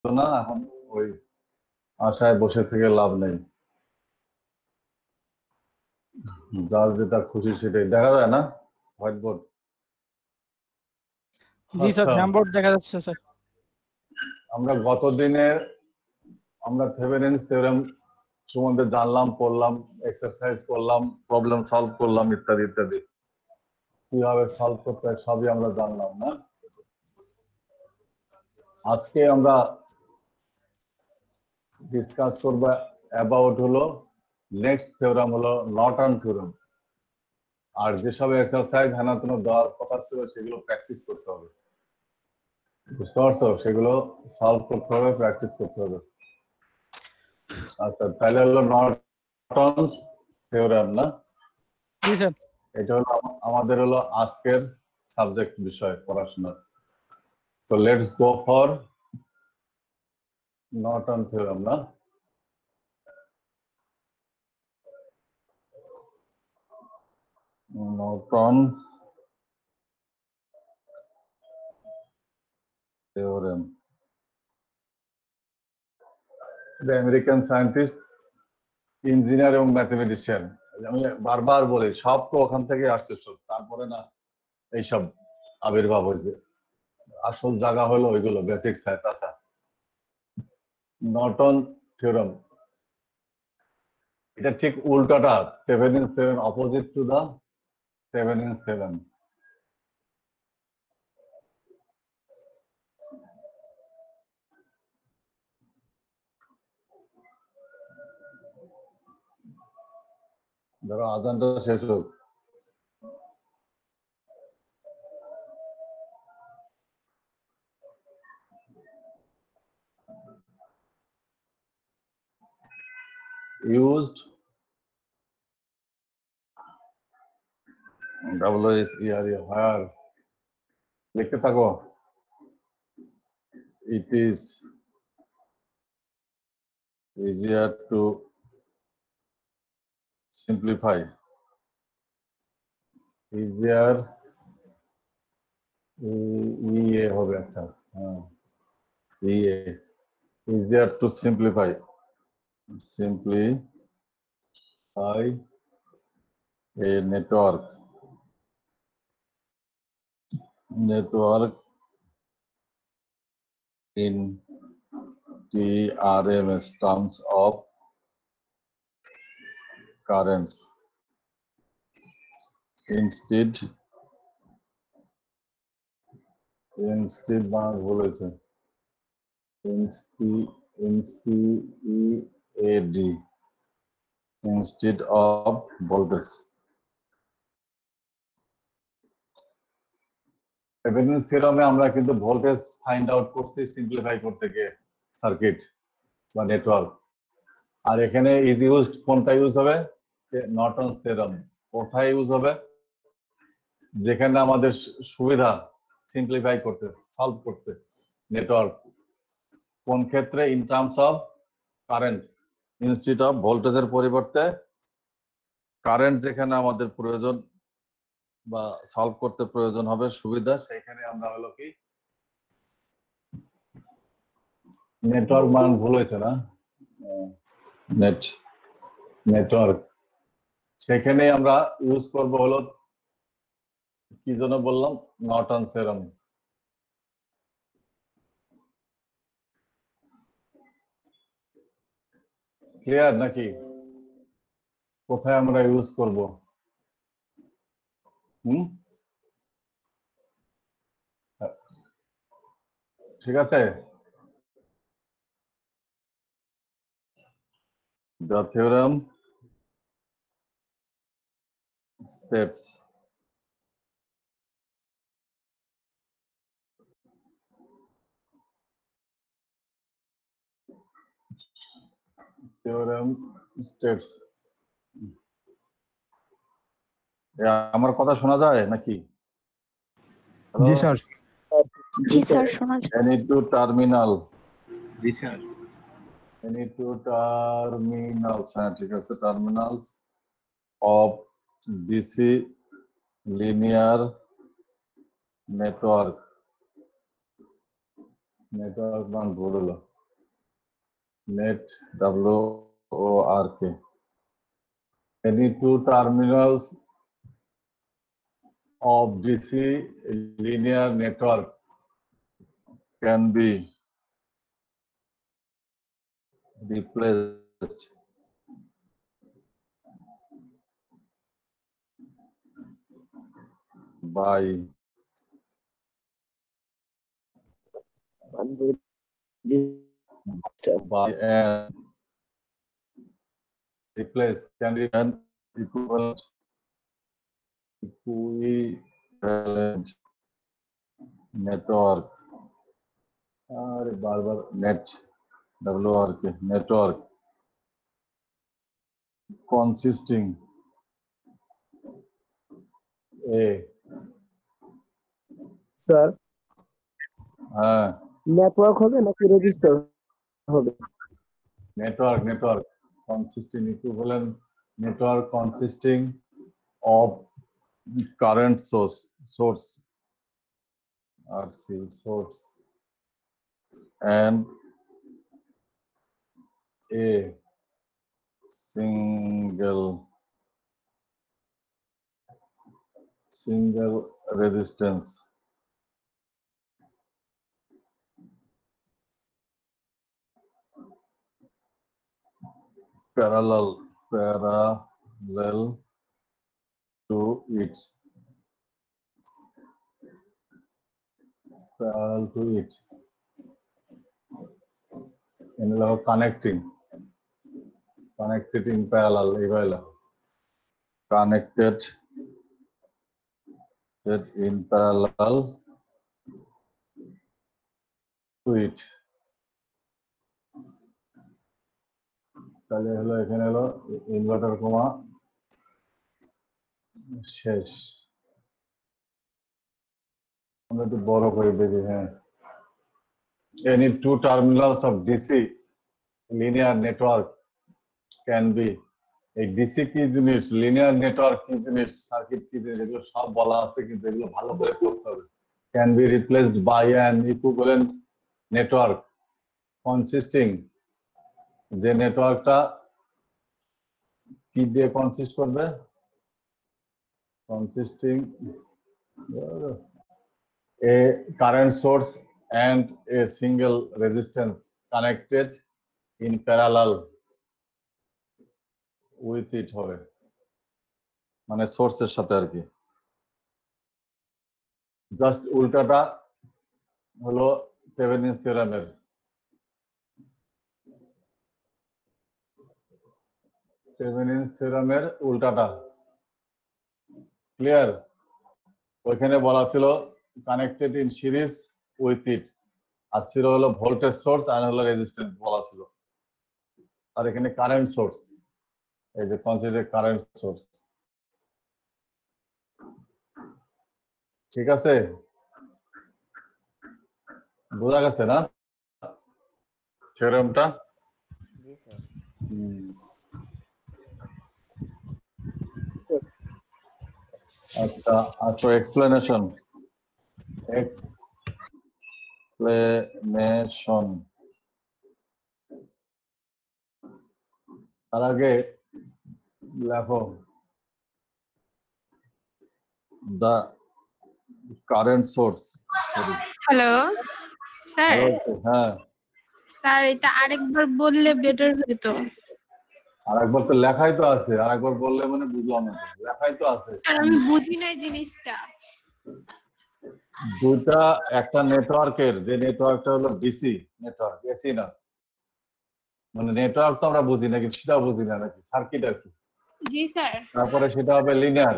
না, এখন ওই আশায় বসে থেকে লাভ নেই। যার যেটা খুশি সেটাই দেখা যায় না হোয়াইট বোর্ড। জি স্যার, হ্যামবোর্ড দেখা যাচ্ছে স্যার। আমরা গত দিনে আমরা থেভেনিনস থিওরেম সম্বন্ধে জানলাম, পড়লাম, এক্সারসাইজ করলাম, প্রবলেম সলভ করলাম, ইত্যাদি ইত্যাদি। কিভাবে সলভ করতে হয় সবই আমরা জানলাম না। আজকে আমরা ডিসকাস করব অ্যাবাউট হলো নেক্সট থিওরাম হলো নর্টন থিওরাম। আর যেসব এক্সারসাইজ হেনাতন দেওয়ার কথা ছিল সেগুলো প্র্যাকটিস করতে হবে, বুঝতে পারছো? সেগুলো সলভ করতে হবে, প্র্যাকটিস করতে হবে। আচ্ছা, তাহলে হলো নর্টনস থিওরাম না? জি স্যার। এটা হলো আমাদের হলো আজকের সাবজেক্ট বিষয় পড়াশোনার। তো let's go for Norton theorem না? Norton theorem. American scientist, engineer এবং ম্যাথমেটিশিয়ান। আমি বারবার বলি সব তো ওখান থেকে আসছে সব, তারপরে না এইসব আবির্ভাব হয়েছে। আসল জায়গা হলো ওইগুলো বেসিক সায়েন্স। আচ্ছা, নর্টন থিওরেম এটা ঠিক উল্টাটা, Thevenin's theorem, opposite to the Thevenin's theorem. ধরো আজানটা শেষ হোক। used where লিখতে থাকো। It is easier to simplify. Easier ইয়ে হবে একটা, হ্যাঁ ইয়ে, easier to simplify. Simplify a network in TRMS, terms of currents. Instead বানান ভুল হয়েছে। instead of voltage. থেভেনিনস থিওরেমে আমরা কিন্তু ভোল্টেজ ফাইন্ড আউট করছি সিম্পলিফাই করতে গিয়ে সার্কিট বা নেটওয়ার্ক। আর এখানে ইজ ইউজড কোনটা ইউজ হবে? নর্টনস থিওরেম। কোথায় ইউজ হবে? যেখানে আমাদের সুবিধা সিম্পলিফাই করতে, সলভ করতে নেটওয়ার্ক। কোন ক্ষেত্রে? In terms of current. Instead of ভোল্টেজের পরিবর্তে কারেন্ট যেখানে আমাদের প্রয়োজন বা সলভ করতে প্রয়োজন হবে সুবিধা, সেখানে আমরা হলো কি নেটওয়ার্ক মান ভুল হয়েছে না, নেটওয়ার্ক, সেখানে আমরা ইউজ করব হলো কি জন্য বললাম? Norton theorem. ক্লিয়ার নাকি? কোথায় আমরা ইউজ করব? ঠিক আছে। The theorem states আমার কথা শোনা যায় নাকি? জি স্যার। জি স্যার, শোনা যায়। Any two terminals, জি স্যার। any two terminals, হ্যাঁ ঠিক আছে, terminals of DC linear network মান ভুল হলো। Net, WORK. Any two terminals of DC linear network can be replaced by an replace can be an equivalent network अरे बार बार net WRK network consisting a sir হ্যাঁ network হবে নাকি register হবে? network consisting equivalent network consisting of current source RC source and a single resistance parallel to it in connected in parallel connected in parallel to it তাহলে হলো এখানে হলো inverter কমা শেষ আমরা একটু বড় করে দেখি হ্যাঁ any two terminals of DC linear network can be এই ডিসি কি জিনিস লিনিয়ার নেটওয়ার্ক কি জিনিস সার্কিট কি জিনিস এগুলো সব বলা আছে কিন্তু এগুলো ভালো করে পড়তে হবে can be replaced by an equivalent network consisting যে নেটওয়ার্কটা কি দিয়ে কনসিস্ট করবে consisting a current source and a single resistance connected in parallel with it হবে মানে সোর্সের সাথে আর কি জাস্ট উল্টাটা হলো থেভেনিনস থিওরেমের উল্টাটা ক্লিয়ার ওইখানে বলা ছিল connected in series with it আর ছিল হলো ভোল্টেজ সোর্স আর হলো রেজিস্ট্যান্স বলা ছিল আর এখানে কারেন্ট সোর্স এই যে কনসিডার কারেন্ট সোর্স ঠিক আছে বোঝা গেছে না থিওরেমটা জি স্যার আচ্ছা আচ্ছা এক্সপ্লেনেশন তার আগে লেখো the current source hello sir হ্যাঁ স্যার এটা আরেকবার বললে বেটার হতো আরেকবার তো লেখাই তো আছে আরেকবার বললে মানে বুঝলাম না লেখাই তো আছে আর আমি বুঝি নাই জিনিসটা দুটা একটা নেটওয়ার্কের যে নেটওয়ার্কটা হলো ডিসি নেটওয়ার্ক এসি না মানে নেটওয়ার্ক তো আমরা বুঝি না কিন্তু সেটা বুঝি না নাকি সার্কিট আর কি জি স্যার তারপরে সেটা হবে লিনিয়ার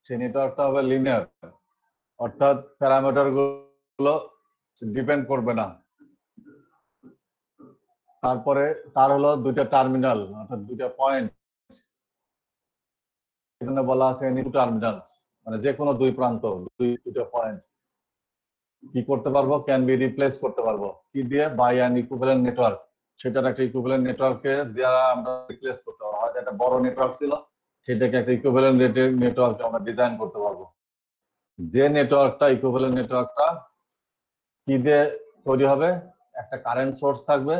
সেই নেটওয়ার্কটা হবে লিনিয়ার অর্থাৎ প্যারামিটার গুলো ডিপেন্ড করবে না তারপরে তার হলো দুইটা টার্মিনাল অর্থাৎ দুইটা পয়েন্ট এখানে বলা আছে এনি টু টার্মিনালস মানে যে কোনো দুই প্রান্ত দুইটা পয়েন্ট কি করতে পারবো ক্যান বি রিপ্লেস করতে পারবো কি দিয়ে বাই অ্যান ইকুইভ্যালেন্ট নেটওয়ার্ক সেটার একটা ইকুইভ্যালেন্ট নেটওয়ার্কে দ্বারা আমরা রিপ্লেস করতে পারবো হয়তো একটা বড় নেটওয়ার্ক ছিল সেটাকে একটা ইকুইভ্যালেন্ট নেটওয়ার্কে আমরা ডিজাইন করতে পারবো যে নেটওয়ার্কটা ইকুইভ্যালেন্ট নেটওয়ার্কটা কি দিয়ে তৈরি হবে একটা কারেন্ট সোর্স থাকবে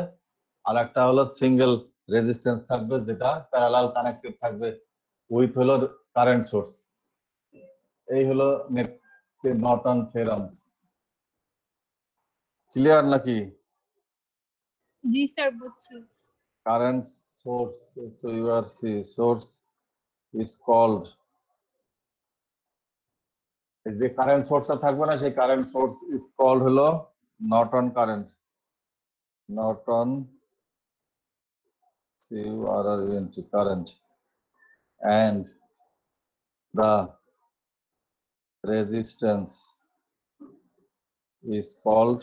আর একটা হলো সিঙ্গেল রেজিস্ট্যান্স থাকবে যেটা প্যারালাল কানেক্টেড থাকবে উইথ হলো কারেন্ট সোর্স। এই হলো নর্টন থিওরাম। ক্লিয়ার নাকি? জি স্যার বুঝছি। Current source, so your source is called, যে কারেন্ট সোর্সটা থাকবে না সেই কারেন্ট সোর্স ইজ কল্ড হলো Norton current. Norton CURRENT current, and the resistance is called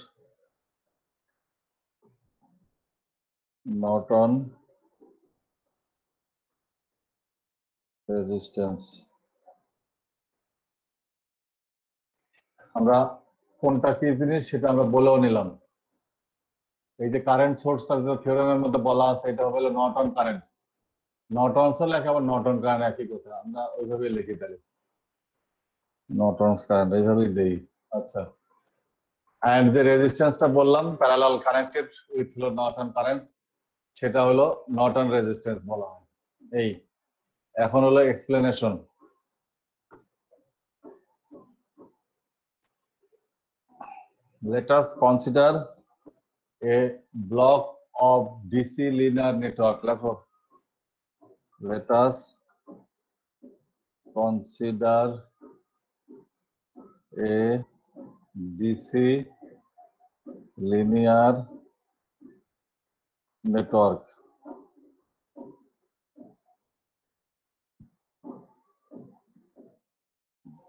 Norton resistance. আমরা কোনটা কি জিনিস সেটা আমরা বলেও নিলাম। এই যে কারেন্ট সোর্সটা যে থিওরেমের মধ্যে বলা আছে এটা হলো নর্টন কারেন্ট। নর্টনস হলে একেবারে নর্টন কারেন্ট একই কথা, আমরা ওইভাবেই লিখি তাহলে নর্টনস কারেন্ট এইভাবেই দেই। আচ্ছা, এন্ড যে রেজিস্ট্যান্সটা বললাম প্যারালাল কানেক্টেড উইথ হলো নর্টন কারেন্ট, সেটা হলো নর্টন রেজিস্ট্যান্স বলা হয়। এই এখন হলো explanation. Let us consider a block of DC linear network. Let us consider a DC linear network.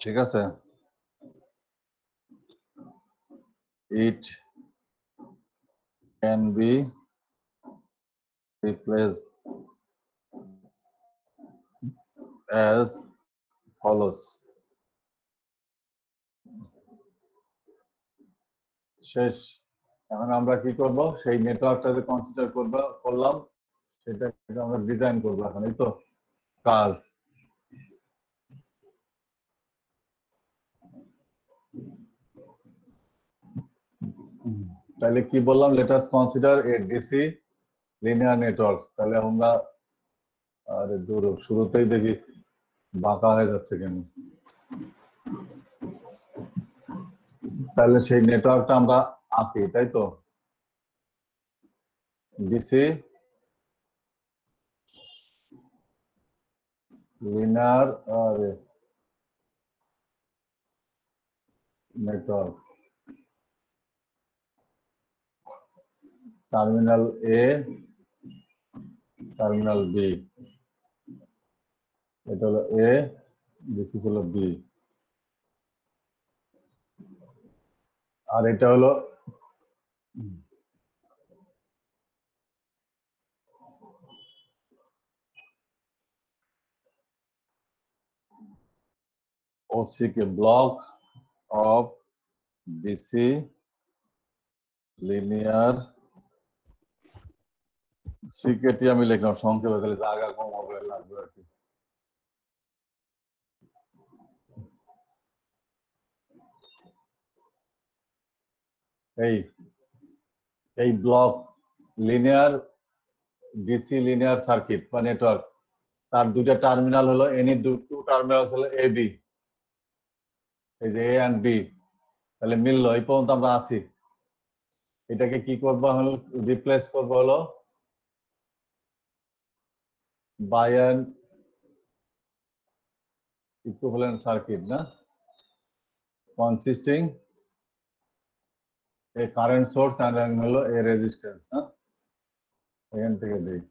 ঠিক আছে? It can be replaced as follows. শেষ। এখন আমরা কি করব, সেই নেটওয়ার্কটা যে কনসিডার করলাম সেটা আমরা ডিজাইন করব। এখন এই তো কাজ। তাহলে কি বললাম, লেট আস কনসিডার এ ডিসি লিনিয়ার নেটওয়ার্কস। তাহলে আমরা আরে দূর শুরুতেই দেখি বাঁকা হয়ে যাচ্ছে কেন। তাহলে সেই নেটওয়ার্কটা আমরা আঁকি, তাই তো? DC linear network, terminal A, terminal B, এটা হলো এ, দিস ইজ হলো বি, আর এটা হলো OCK, block of DC linear, সিকেটি আমি লিখলাম সংক্ষেপে, তাহলে জায়গা কম হবে লাগবে আর কি। এই block linear DC linear circuit বা নেটওয়ার্ক, তার দুইটা টার্মিনাল হলো এনি টু টার্মিনাল হলো এ বি, এই যে এ এন্ড বি, তাহলে মিললো। এই পর্যন্ত আমরা আছি। এটাকে কি করবো হলো, রিপ্লেস করবো হলো বাই অ্যান ইকুইভ্যালেন্ট সার্কিট, না, consisting a current source and হলো এ রেজিস্ট্যান্স, না, এখান থেকে দিই।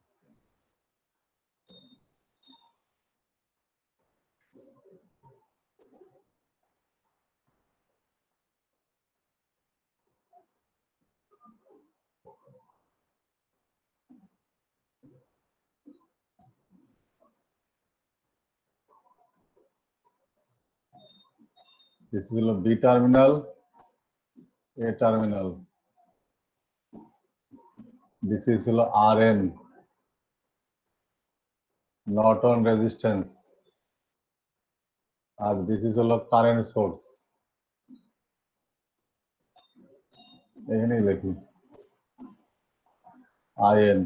This is হলো B terminal, A terminal, this is হলো আর এন, নর্টন রেজিস্ট্যান্স, আর দিস ইজ হলো কারেন্ট সোর্স। এখানেই লিখি। IN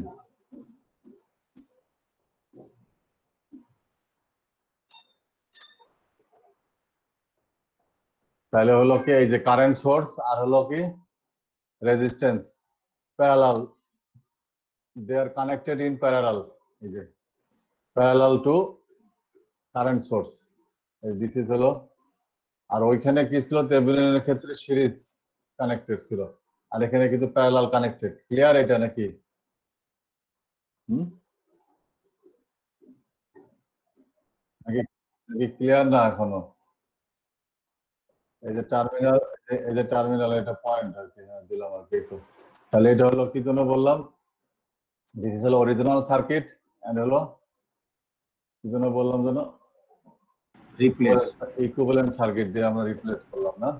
তাহলে হলো কি এই যে কারেন্ট সোর্স আর হলো কি resistance parallel, they are connected in parallel, এই যে parallel to current source, this is হলো। আর ওইখানে কি ছিল, থেভেনিনের ক্ষেত্রে সিরিজ কানেক্টেড ছিল, আর এখানে কিন্তু প্যারালাল কানেক্টেড। ক্লিয়ার এটা নাকি? নাকি ক্লিয়ার না এখনো? এই যে টার্মিনাল, এই যে টার্মিনাল, এটা পয়েন্ট আর কি, হ্যাঁ দিলাম আর কি। তো তাহলে এটা হলো কি জন্য বললাম, দিস ইজ হলো অরিজিনাল সার্কিট এন্ড হলো কি জন্য বললাম যেন, রিপ্লেস। ইকুইভ্যালেন্ট সার্কিট দিয়ে আমরা রিপ্লেস করলাম না।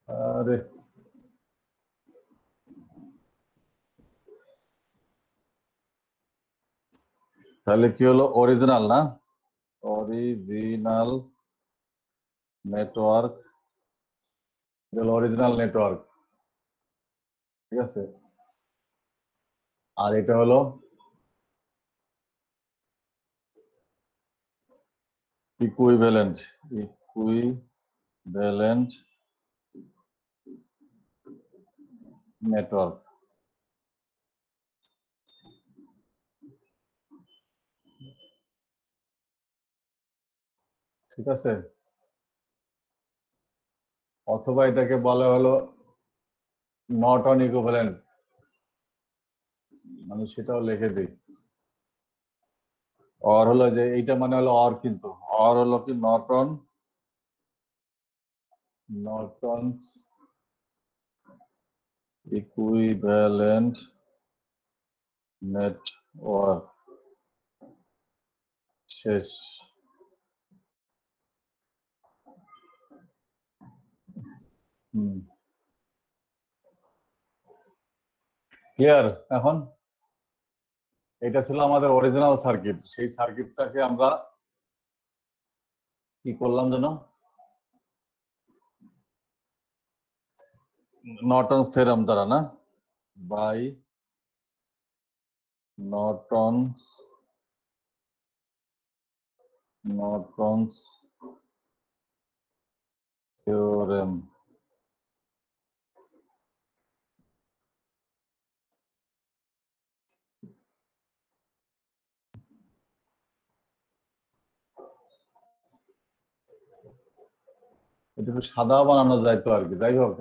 আরে তাহলে কি হলো, অরিজিনাল না, অরিজিনাল নেটওয়ার্ক, অরিজিনাল নেটওয়ার্ক, ঠিক আছে। আর এটা হলো ইকুইভ্যালেন্ট, ইকুইভ্যালেন্ট নেটওয়ার্ক, ঠিক আছে। অথবা এটাকে বলা হলো নর্টন ইকুইভ্যালেন্ট, মানে সেটাও লিখে দিই। অর হলো যে এইটা মানে হলো অর, কিন্তু অর হলো কি নর্টন, নর্টনস ইকুইভ্যালেন্ট নেটওয়ার্ক, শেষ। ক্লিয়ার এখন? এটা ছিল আমাদের অরিজিনাল সার্কিট। সেই সার্কিটটাকে আমরা কি করলাম যেন, নর্টনস থিওরেম দ্বারা, না, বাই নর্টনস থিওরেম, এটা সাদা বানানো যাইতো আর কি, যাই হোক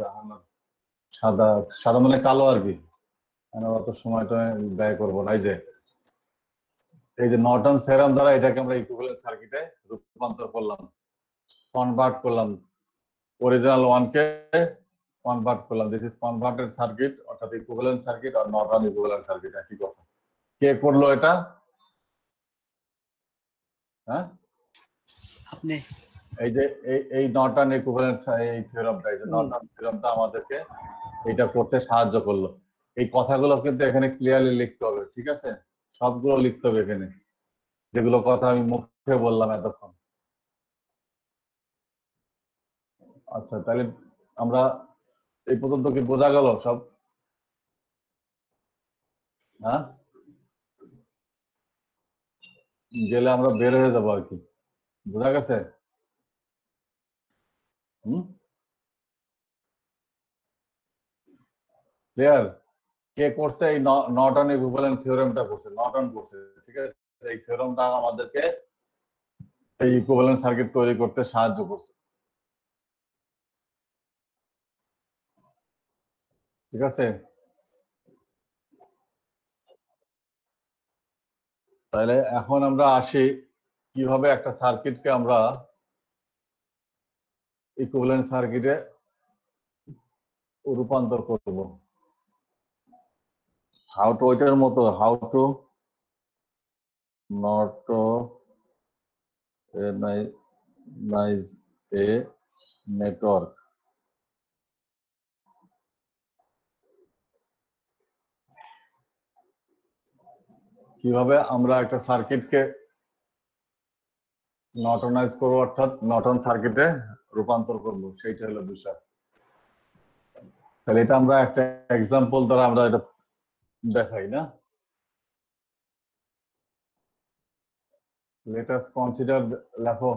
সাদা, সাদা মানে কালো আর কি, অত সময়টা ব্যয় করবো না। এই যে নর্টন থিওরেম দ্বারা এটাকে আমরা ইকুইভ্যালেন্ট সার্কিটে রূপান্তর করলাম, কনভার্ট করলাম, অরিজিনাল ওয়ানকে কনভার্ট করলাম। দিস ইজ কনভার্টেড সার্কিট, অর্থাৎ ইকুইভ্যালেন্ট সার্কিট আর নর্টন ইকুইভ্যালেন্ট সার্কিট একই কথা। কে করলো এটা? হ্যাঁ, আপনি। এই যে এই নর্টন ইকুইভ্যালেন্ট, এই থিওরেমটা, এই যে নর্টন থিওরেমটা আমাদেরকে এটা করতে সাহায্য করলো। এই কথাগুলো কিন্তু এখানে ক্লিয়ারলি লিখতে হবে, ঠিক আছে? সবগুলো লিখতে হবে এখানে, যেগুলো কথা আমি মুখে বললাম এতক্ষণ। আচ্ছা, তাহলে আমরা এই পর্যন্ত কি বোঝা গেল সব? হ্যাঁ, গেলে আমরা বের হয়ে যাবো আর কি, বোঝা গেছে? ক্লিয়ার? কে করছে? এই নর্টন ইকুইভ্যালেন্ট থিওরেমটা করছে, নর্টন করছে, ঠিক আছে। এই থিওরেমটা আমাদেরকে এই ইকুইভ্যালেন্ট সার্কিট তৈরি করতে সাহায্য করছে, ঠিক আছে। তাহলে এখন আমরা আসি কিভাবে একটা সার্কিটকে আমরা ইকুইভ্যালেন্ট সার্কিটে রূপান্তর করব। হাউ টু, ওইটার মতো, হাউ টু নর্টনাইজ এ নেটওয়ার্ক। কিভাবে আমরা একটা সার্কিটকে নর্টনাইজ করবো, অর্থাৎ নর্টন সার্কিটে রূপান্তর করব, সেইটা হলো বিষয়। তাহলে এটা আমরা একটা এক্সাম্পল দ্বারা আমরা এটা দেখাই না। let us consider লেখো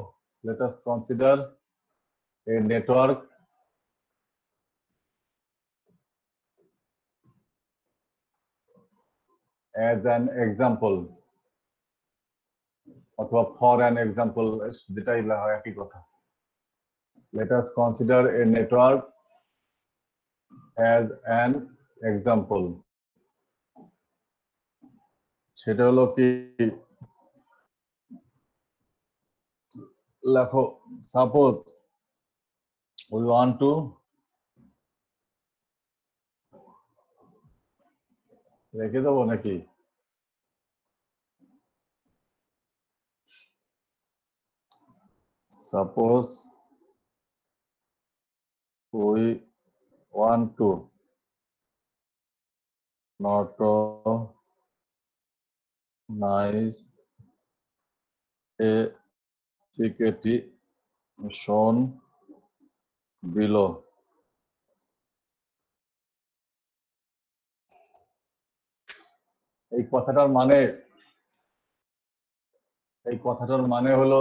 let us consider a network as an example অথবা for an example, যেটাই লেখা হয় একই কথা। let us consider a network as an example, সেটা হলো কি লেখো সাপোজ we want to রেখে দেবো নাকি suppose we want to notonize a security shown below. এই কথাটার মানে হলো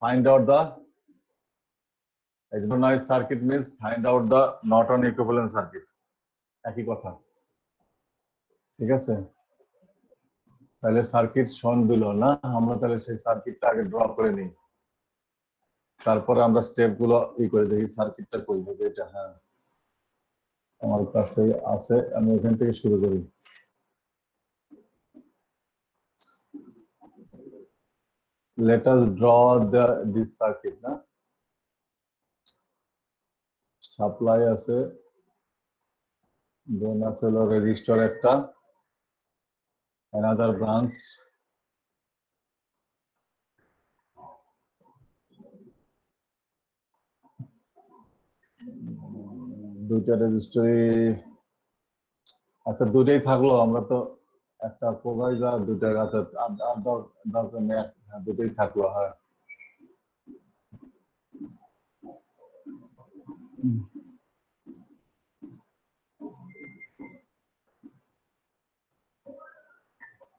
find out the synchronized circuit means find out the Norton equivalent circuit, একই কথা। ঠিক আছে, তাহলে সার্কিট শোন দিল না, আমরা তাহলে সেই সার্কিটটা আগে ড্র করে নিই, তারপরে আমরা স্টেপ গুলো করে দেখি সার্কিটটা কই যে এটা। হ্যাঁ, আমার কাছে আছে, আমি এখান থেকে শুরু করি। let us draw this circuit না, সাপ্লাই আছে, দেন আছে হলো রেজিস্টর একটা, another branch, দুইটা রেজিস্টরই আচ্ছা, দুইটাই থাকলো, আমরা তো একটা প্রোভাইজার দুইটা আছে, দরকার নেই, দুটোই থাকলো। হ্যাঁ,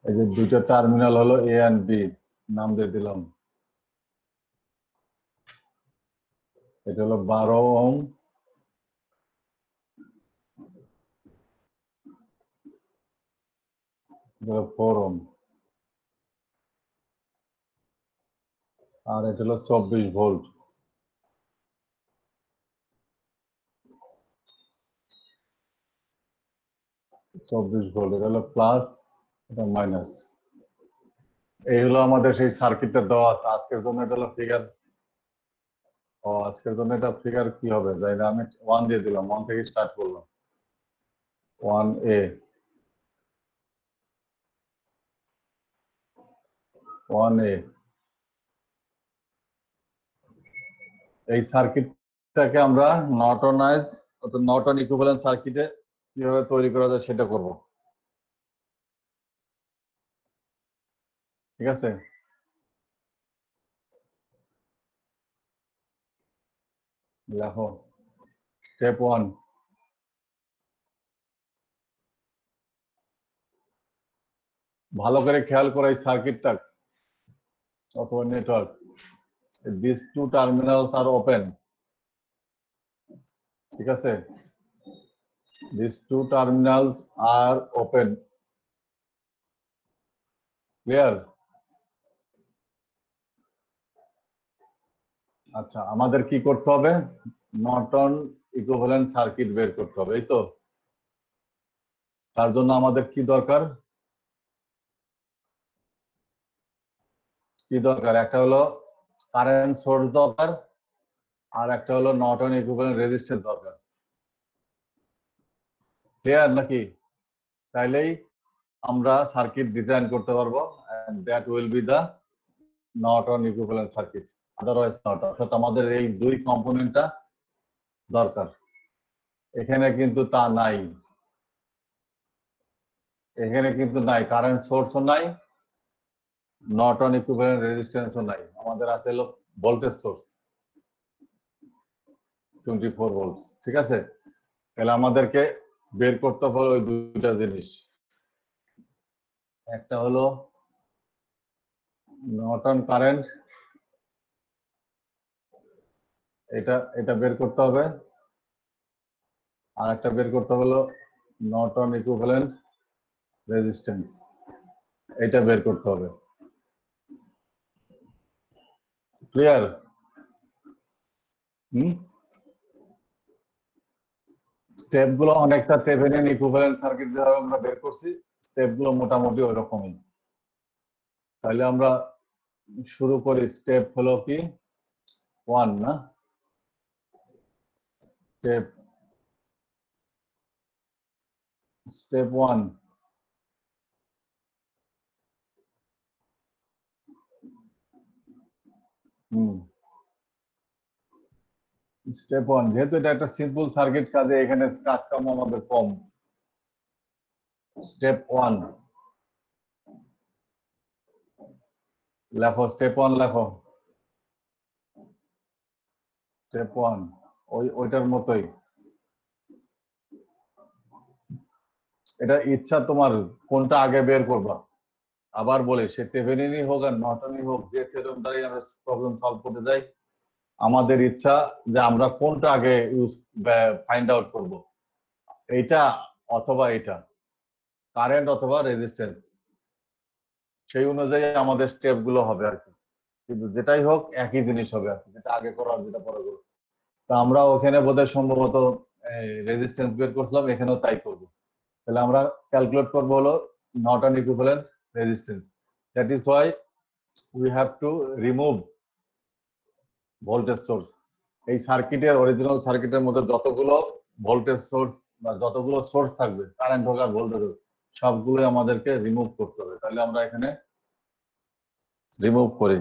এই যে দুইটা টার্মিনাল হলো এ এন্ড বি, নাম দিয়ে দিলাম। এটা হলো 12 ওহম, এটা হলো 4 ওহম, আর এটা হলো 24 ভোল্ট। এটা হলো প্লাস, এটা মাইনাস। এই হলো আমাদের সেই সার্কিটটা দেওয়া আছে। আজকের জন্য এটা হলো ফিগার, আজকের জন্য এটা ফিগার কি হবে জানি না, আমি 1 দিয়ে দিলাম, 1 থেকে স্টার্ট করলাম। 1A, 1A, এই সার্কিটটাকে আমরা নর্টনাইজ অর্থাৎ নর্টন ইকুইভ্যালেন্ট সার্কিটে কিভাবে তৈরি করা যায় সেটা করব। ঠিক আছে, দেখো স্টেপ 1, ভালো করে খেয়াল করো এই সার্কিটটা অথবা network, these two terminals are open। ঠিক আছে, these two terminals are open, clear? আচ্ছা, আমাদের কি করতে হবে, নর্টন ইকুইভ্যালেন্ট সার্কিট বের করতে হবে, এই তো। তার জন্য আমাদের কি দরকার, একটা হলো কারেন্ট সোর্স দরকার, আর একটা হলো নর্টন ইকুইভ্যালেন্ট রেজিস্ট্যান্স দরকার। ক্লিয়ার নাকি? তাইলেই আমরা সার্কিট ডিজাইন করতে পারবো, and that will be the Norton equivalent circuit, otherwise not. অর্থাৎ আমাদের এই দুই কম্পোনেন্টটা দরকার, এখানে কিন্তু তা নাই, কারেন্ট সোর্সও নাই, নর্টন ইকুইভ্যালেন্ট রেজিস্ট্যান্সও নাই, আমাদের আছে হলো ভোল্টেজ সোর্স 24 ভোল্ট। ঠিক আছে, তাহলে আমাদেরকে বের করতে হবে ওই দুইটা জিনিস, একটা হলো নর্টন কারেন্ট, এটা এটা বের করতে হবে, আর একটা বের করতে হলো নর্টন ইকুইভ্যালেন্ট রেজিস্ট্যান্স, এটা বের করতে হবে। ক্লিয়ার? স্টেপ গুলো অনেকটা থেভেনিন ইকুইভ্যালেন্ট সার্কিট যেভাবে আমরা বের করছি, স্টেপ গুলো মোটামুটি ওই রকমই। তাহলে আমরা শুরু করি। স্টেপ হলো কি 1 না? স্টেপ 1, স্টেপ 1, যেহেতু এটা একটা সিম্পল সার্কিট, কাজে এখানে কাজ কাম আমাদের কম। স্টেপ 1 লেখো, স্টেপ 1 লেখো। স্টেপ 1 ওইটার মতোই। এটা ইচ্ছা তোমার কোনটা আগে বের করবা। আবার বলি, সে থেভেনিনই হোক আর নর্টনই হোক, যে থিওরেম দ্বারাই আমরা প্রবলেম সলভ করতে যাই, আমাদের ইচ্ছা যে আমরা কোনটা আগে ফাইন্ড আউট করব, এইটা অথবা এটা, কারেন্ট অথবা রেজিস্ট্যান্স, সেই অনুযায়ী আমাদের স্টেপ গুলো হবে আর কি। কিন্তু যেটাই হোক একই জিনিস হবে আর কি, যেটা আগে করো আর যেটা পরে করো। তা আমরা ওখানে বোধহয় সম্ভবত রেজিস্ট্যান্স বের করছিলাম, এখানেও তাই করবো। তাহলে আমরা ক্যালকুলেট করবো হলো Norton equivalent resistance. That is why we have to remove voltage source. এই সার্কিটের, অরিজিনাল সার্কিটের মধ্যে যতগুলো ভোল্টেজ সোর্স বা যতগুলো সোর্স থাকবে, কারেন্ট হোক আর ভোল্টেজ হোক, সবগুলোই আমাদেরকে রিমুভ করতে হবে। তাহলে আমরা এখানে রিমুভ করি,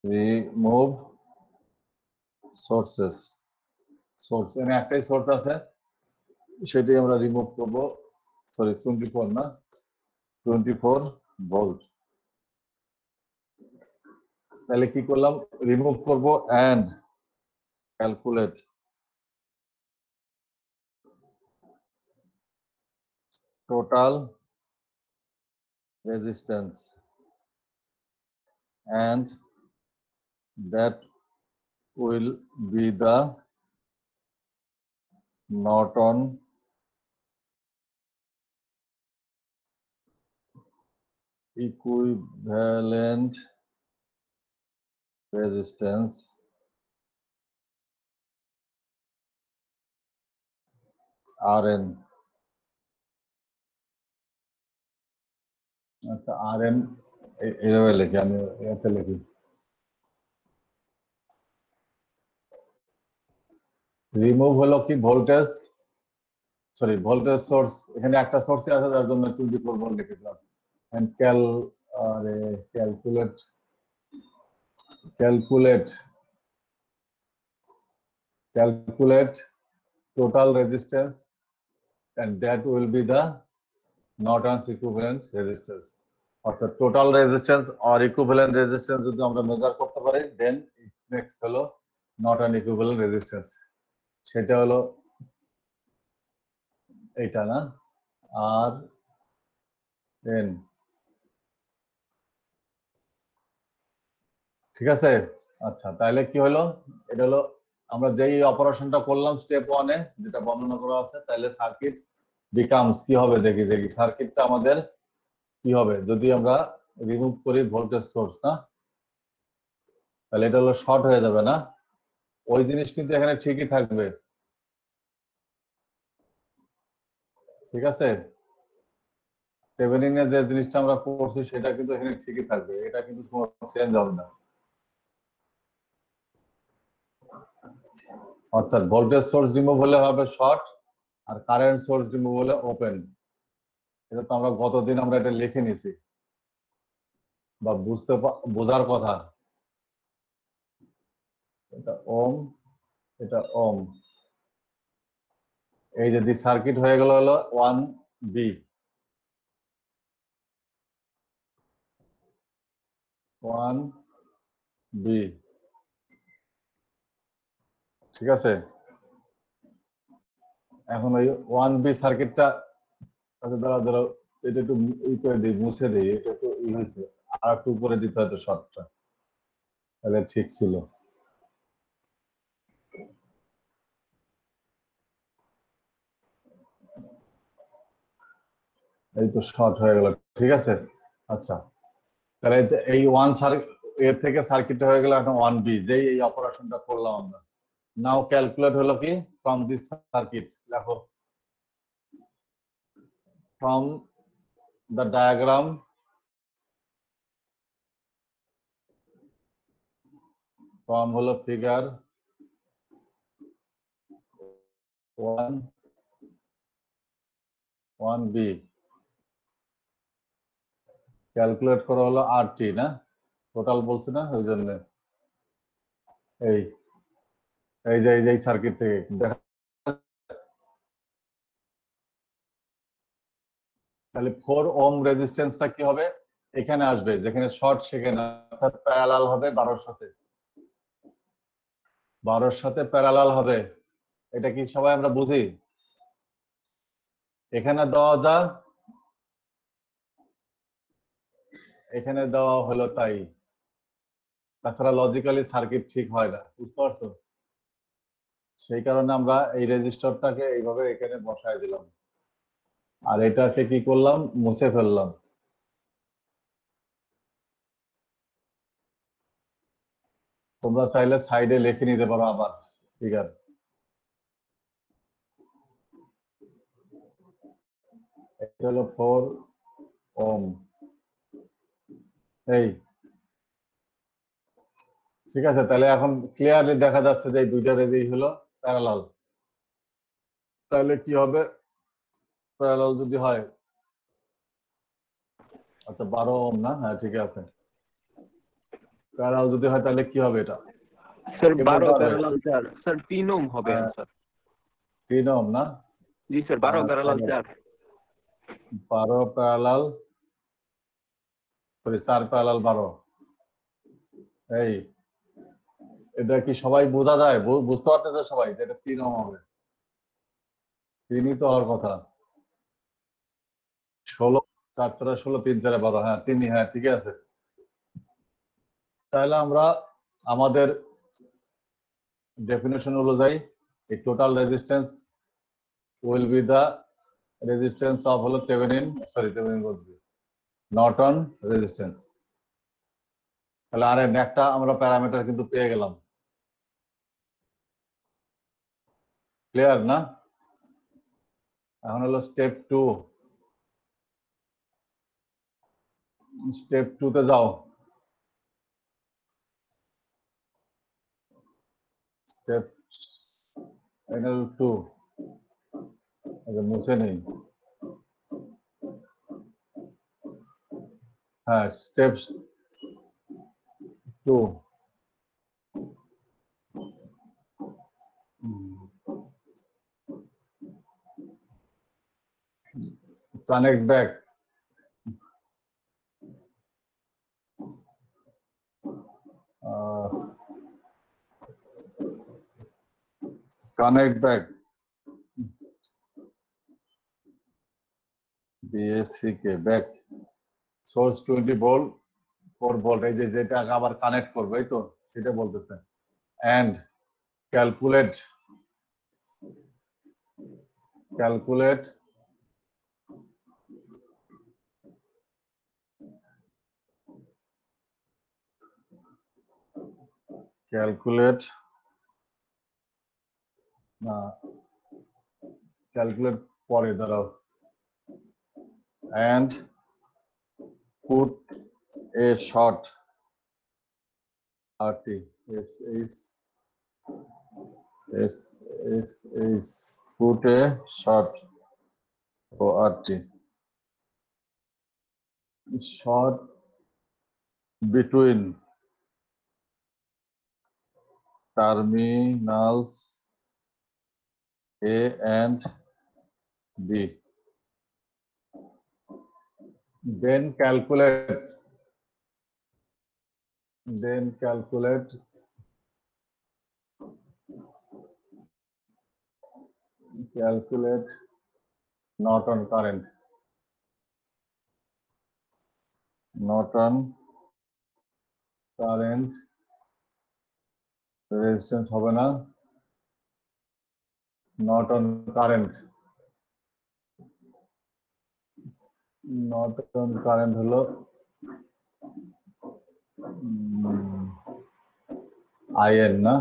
রিমুভ সোর্সেস। সোর্স, এখানে একটাই সোর্স আছে, সেটাই আমরা রিমুভ করবো। সরি 24 না, 24 ভোল্ট। তাহলে কি করলাম, রিমুভ করব and calculate total resistance, and that will be the Norton equivalent resistance RN। আচ্ছা, RN এইভাবে লিখি, আমি এতে লিখি রিমুভ হলো কি ভোল্টেজ, সরি ভোল্টেজ সোর্স, এখানে একটা সোর্সই আছে যার জন্য 24 ভোল্ট লিখেছিলাম। And calculate total resistance, and that will be the Norton's equivalent resistance। অর্থাৎ টোটাল রেজিস্ট্যান্স আর ইকুইভ্যালেন্ট রেজিস্ট্যান্স যদি আমরা মেজার করতে পারি, দেন নেক্সট হলো নর্টন ইকুইভ্যালেন্ট রেজিস্ট্যান্স। সেটা হলো এইটা না, আর এন। ঠিক আছে? আচ্ছা, তাহলে কি হলো, এটা হলো আমরা যেই অপারেশনটা করলাম স্টেপ 1-এ, যেটা বর্ণনা করা আছে, তাহলে সার্কিট বিকামস কি হবে, দেখি সার্কিটটা আমাদের কি হবে যদি আমরা রিমুভ করি ভোল্টেজ সোর্স, না? তাহলে এটা হলো শর্ট হয়ে যাবে না? ওই জিনিস কিন্তু এখানে ঠিকই থাকবে, ঠিক আছে? থেভেনিনের যে জিনিসটা আমরা করছি সেটা কিন্তু এখানে ঠিকই থাকবে, এটা কিন্তু কোনো চেঞ্জ হবে না। অর্থাৎ ভোল্টেজ সোর্স রিমুভ হলে হবে শর্ট, আর কারেন্ট সোর্স রিমুভ হলে ওপেন। এটা তো আমরা গতদিন আমরা এটা লিখে নিছি বা বোঝার কথা। এটা ওম, এটা ওম। এই যদি সার্কিট হয়ে গেল হলো 1B, 1B, ঠিক আছে? এখন ওই 1B সার্কিটটা আচ্ছা ধরো এটা একটু ই করে দিই, মুছে দিই, এটা তো ই হয়েছে, আর একটু উপরে দিতে হয়তো শর্টটা, তাহলে ঠিক ছিল। এই তো শর্ট হয়ে গেল, ঠিক আছে। আচ্ছা, তাহলে এই এর থেকে সার্কিট হয়ে গেল এখন 1B, যেই এই অপারেশনটা করলাম আমরা। নাও ক্যালকুলেট হলো কি ফ্রম দিস সার্কিট, দেখো ফ্রম দ্য ডায়াগ্রাম ফর্ম হলো ফিগার 1B, ক্যালকুলেট করা হলো RT না, টোটাল বলছে না, ওই জন্য এই যে সার্কিট থেকে দেখা, তাহলে 4 ওহম রেজিস্ট্যান্সটা কি হবে, এখানে আসবে, যেখানে শর্ট সেখানে, অর্থাৎ প্যারালাল হবে 12 সাথে, 12 সাথে প্যারালাল হবে। এটা কি সবাই আমরা বুঝি? এখানে দেওয়া যা, এখানে দেওয়া হলো তাই, তাছাড়া লজিক্যালি সার্কিট ঠিক হয় না, বুঝতে পারছো? সেই কারণে আমরা এই রেজিস্টারটাকে এইভাবে এখানে বসায় দিলাম, আর এটাকে কি করলাম, মুছে ফেললাম। তোমরা চাইলে সাইডে লিখে নিতে পারো আবার ফিগার। এটা হলো 4 ওহম, এই ঠিক আছে। তাহলে এখন ক্লিয়ারলি দেখা যাচ্ছে যে এই দুইটা রেজি হলো প্যারালাল। তাহলে কি হবে, প্যারালাল যদি হয়, আচ্ছা 12 ওহম না, হ্যাঁ ঠিক আছে, প্যারালাল যদি হয় তাহলে কি হবে এটা, স্যার কে 12 বলতে পারবে? প্যারালাল 4 স্যার 3 ওহম হবে হ্যাঁ, आंसर। 3 ওহম না, জি sir 12 parallel 4। 12 parallel, sorry 4 parallel 12, এই এটা কি সবাই বোঝা যায়, বুঝতে পারতেছে সবাই যে এটা 3 ওহম হবে? 3ই তো হওয়ার কথা। 16, 4 4 16, 3 4 12, হ্যাঁ 3ই, হ্যাঁ ঠিক আছে। তাহলে আমরা আমাদের ডেফিনেশন অনুযায়ী এই total resistance will be the resistance of হলো থেভেনিন বলছি, নর্টন রেজিস্ট্যান্স। তাহলে আর একটা আমরা প্যারামিটার কিন্তু পেয়ে গেলাম, ক্লিয়ার না? এখন হলো স্টেপ 2, স্টেপ 2 তে যাও। স্টেপ 2, মুছে নেই, হ্যাঁ step 2, connect back, connect back BSC কে ব্যাক সোর্স 20 ভোল্ট 4 ভোল্ট, এই যে যেটা আবার কানেক্ট করবে, এই তো সেটা বলতেছে। এন্ড ক্যালকুলেট ক্যালকুলেট ক্যালকুলেট না, ক্যালকুলেট পরে দাঁড়াও, and put a short RT, put a short ORT, short between terminals A and B, then calculate calculate Norton current. Norton current resistance হবে না, Norton current হলো IN না,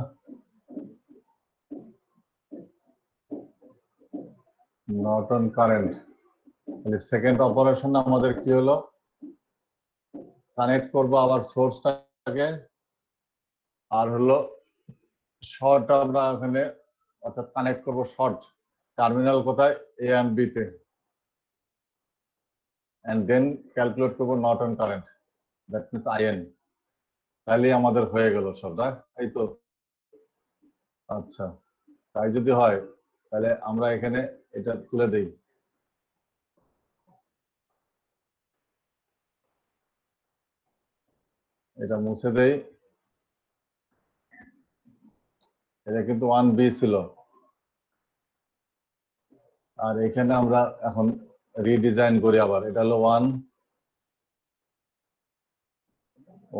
Norton current. Second operation আমাদের কি হলো, connect করব আবার সোর্সটাকে, আর হলো শর্ট আমরা এখানে অর্থাৎ কানেক্ট করব শর্ট টার্মিনাল কোথায়, এ এন্ড বি তে, এন্ড দেন ক্যালকুলেট করব Norton current, that means IN। তাহলে আমাদের হয়ে গেল সব, এই তো। আচ্ছা, তাই যদি হয় তাহলে আমরা এখানে এটা তুলে দেই, এটা মুছে দেই। এটা কিন্তু 1B ছিল, আর এখানে আমরা এখন রিডিজাইন করি আবার, এটা হলো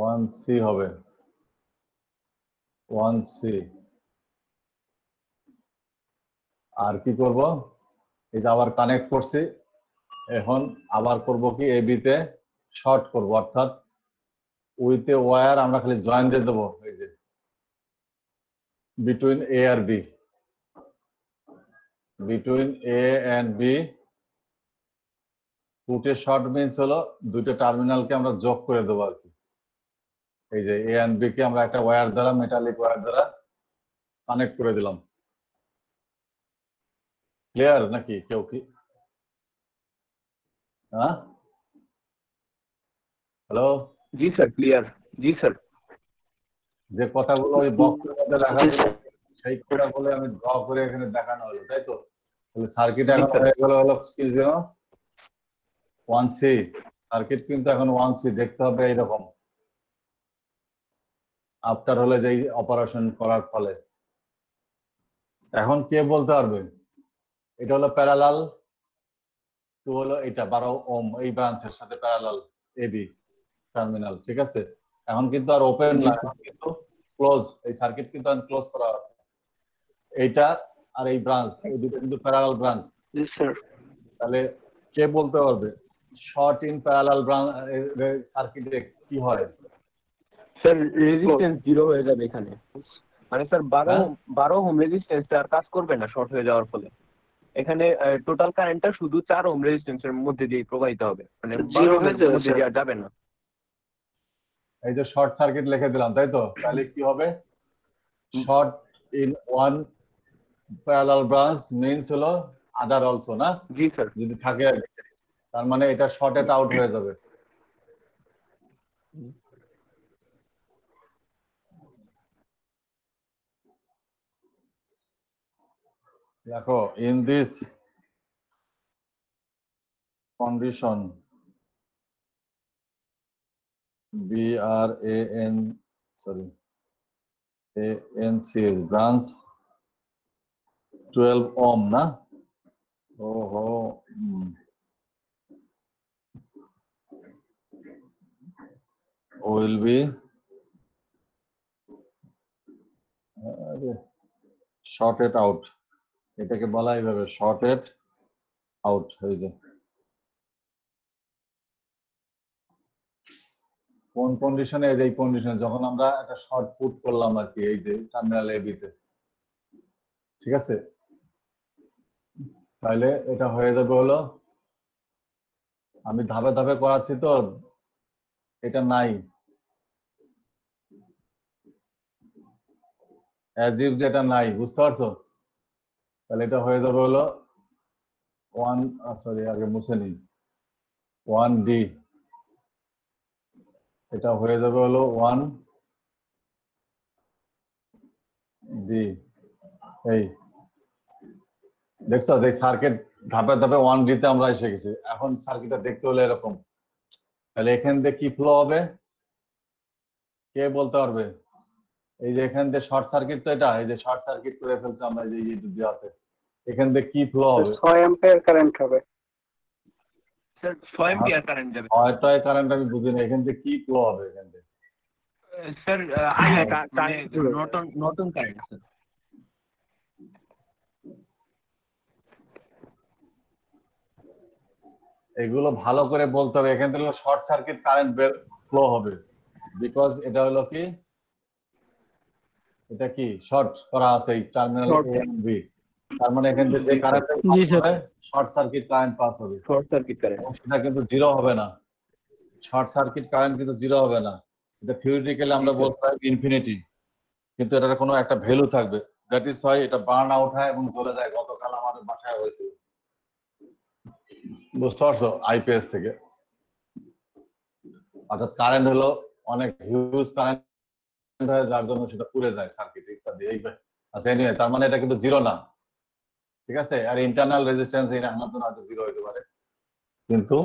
1C হবে, 1C। আর কি করব, এটা আবার কানেক্ট করছি, এখন আবার করব কি AB তে শর্ট করব, অর্থাৎ উইথ এ ওয়্যার আমরা খালি জয়েন দিয়ে দেবো, এই যে বিটুইন A আর B, between A and B। Put a short means হলো দুইটা টার্মিনালকে আমরা যোগ করে দেবো আর কি। এই যে A and B কে আমরা একটা ওয়্যার দ্বারা, মেটালিক ওয়্যার দ্বারা কানেক্ট করে দিলাম। ক্লিয়ার নাকি কেউ কি? হ্যাঁ, হ্যালো, জি স্যার, ক্লিয়ার। জি স্যার। যে কথাগুলো ওই বক্সের মধ্যে লেখা ছিল সেই কথাগুলো আমি ড্র করে এখানে দেখানো হলো, তাই তো? তাহলে সার্কিট এখন হয়ে গেল হলো কি যেন 1C। সার্কিট কিন্তু এখন 1C দেখতে হবে এইরকম, আফটার হলে যে অপারেশন করার ফলে। এখন কে বলতে পারবে এটা হলো প্যারালাল টু, হলো এটা 12 ওহম এই ব্রাঞ্চের সাথে প্যারালাল AB টার্মিনাল, ঠিক আছে? এখন কিন্তু আর ওপেন না, এখন কিন্তু ক্লোজ, এই সার্কিট কিন্তু ক্লোজ করা আছে। এইটা আর এই ব্রাঞ্চ, এই দুটো কিন্তু প্যারালাল ব্রাঞ্চ। জি স্যার। তাহলে কে বলতে পারবে শর্ট ইন প্যারালাল ব্রাঞ্চ সার্কিটে কি হয়? স্যার রেজিস্ট্যান্স জিরো হয়ে যাবে এখানে, মানে স্যার 12 ওহম রেজিস্ট্যান্স আর কাজ করবে না শর্ট হয়ে যাওয়ার ফলে। এখানে টোটাল কারেন্টটা শুধু 4 ওহম রেজিস্ট্যান্সের মধ্যে দিয়ে প্রবাহিত হবে, মানে 12 ওহমের মধ্যে দিয়ে আর যাবে না। এই যে শর্ট সার্কিট লিখে দিলাম, তাই তো? তাহলে কি হবে, short in one parallel branch means হলো আদার অলসো না? জি স্যার। যদি থাকে আর কি, তার মানে এটা শর্টেড আউট হয়ে যাবে। দেখো, in this condition ANCH branch 12 ohm না? ওহো, will be shorted out, এটাকে বলা এইভাবে shorted out হয়ে যায়। কোন কন্ডিশনে? এই কন্ডিশনে যখন আমরা একটা শর্ট পুট করলাম আর কি, এই যে টার্মিনাল AB তে, ঠিক আছে? তাহলে এটা হয়ে যাবে হলো, আমি ধাপে ধাপে করাচ্ছি তো, এটা নাই, অ্যাজ ইফ যেটা নাই, বুঝতে পারছো? তাহলে এটা হয়ে যাবে হলো 1, সরি আগে মুছে নিই, 1D। এটা হয়ে যাবে হলো 1D। এই দেখছো, দেখ সার্কিট ধাপে ধাপে 1D তে আমরা এসে গেছি। এখন সার্কিটটা দেখতে হলে এরকম, তাহলে এখান দিয়ে কি ফ্লো হবে কে বলতে পারবে? এই যে এখান দিয়ে শর্ট সার্কিট তো, এটা এই যে শর্ট সার্কিট করে ফেলছে আমরা, এই যে দেওয়াতে এখান থেকে কি ফ্লো হবে? 6 অ্যাম্পিয়ার কারেন্ট হবে। স্যার 6 এম্পিয়ার কারেন্ট যাবে। হয়টাই কারেন্ট আমি বুঝি না, এখান থেকে কি ফ্লো হবে এখান থেকে? স্যার নতুন কারেন্ট স্যার। এগুলো ভালো করে বলতে হবে। এখান থেকে শর্ট সার্কিট কারেন্ট ফ্লো হবে, বিকজ এটা হলো কি, এটা কি শর্ট করা আছে এই terminal Short. A and B. তার মানে এখান থেকে যে কারেন্ট জি স্যার। শর্ট সার্কিট কারেন্ট পাস হবে, শর্ট সার্কিট কারেন্ট। এবং সেটা কিন্তু জিরো হবে না। শর্ট সার্কিট কারেন্ট কিন্তু জিরো হবে না, এটা থিওরিটিক্যালি আমরা বলতে পারি ইনফিনিটি, কিন্তু এটার কোনো একটা ভ্যালু থাকবে। দ্যাট ইজ হয় এটা বার্ন আউট হয় এবং চলে যায়। গতকাল আমাদের বাসায় হয়েছিল, বুঝতে পারছো, আইপিএস থেকে। অর্থাৎ কারেন্ট হলো অনেক হিউজ কারেন্ট হয়, যার জন্য সেটা পুড়ে যায় সার্কিট ইত্যাদি। আচ্ছা, এনিওয়ে, তার মানে এটা কিন্তু জিরো না, ঠিক আছে। আর ইন্টারনাল রেজিস্ট্যান্স এই আমাদের হয়তো জিরো হতে পারে, কিন্তু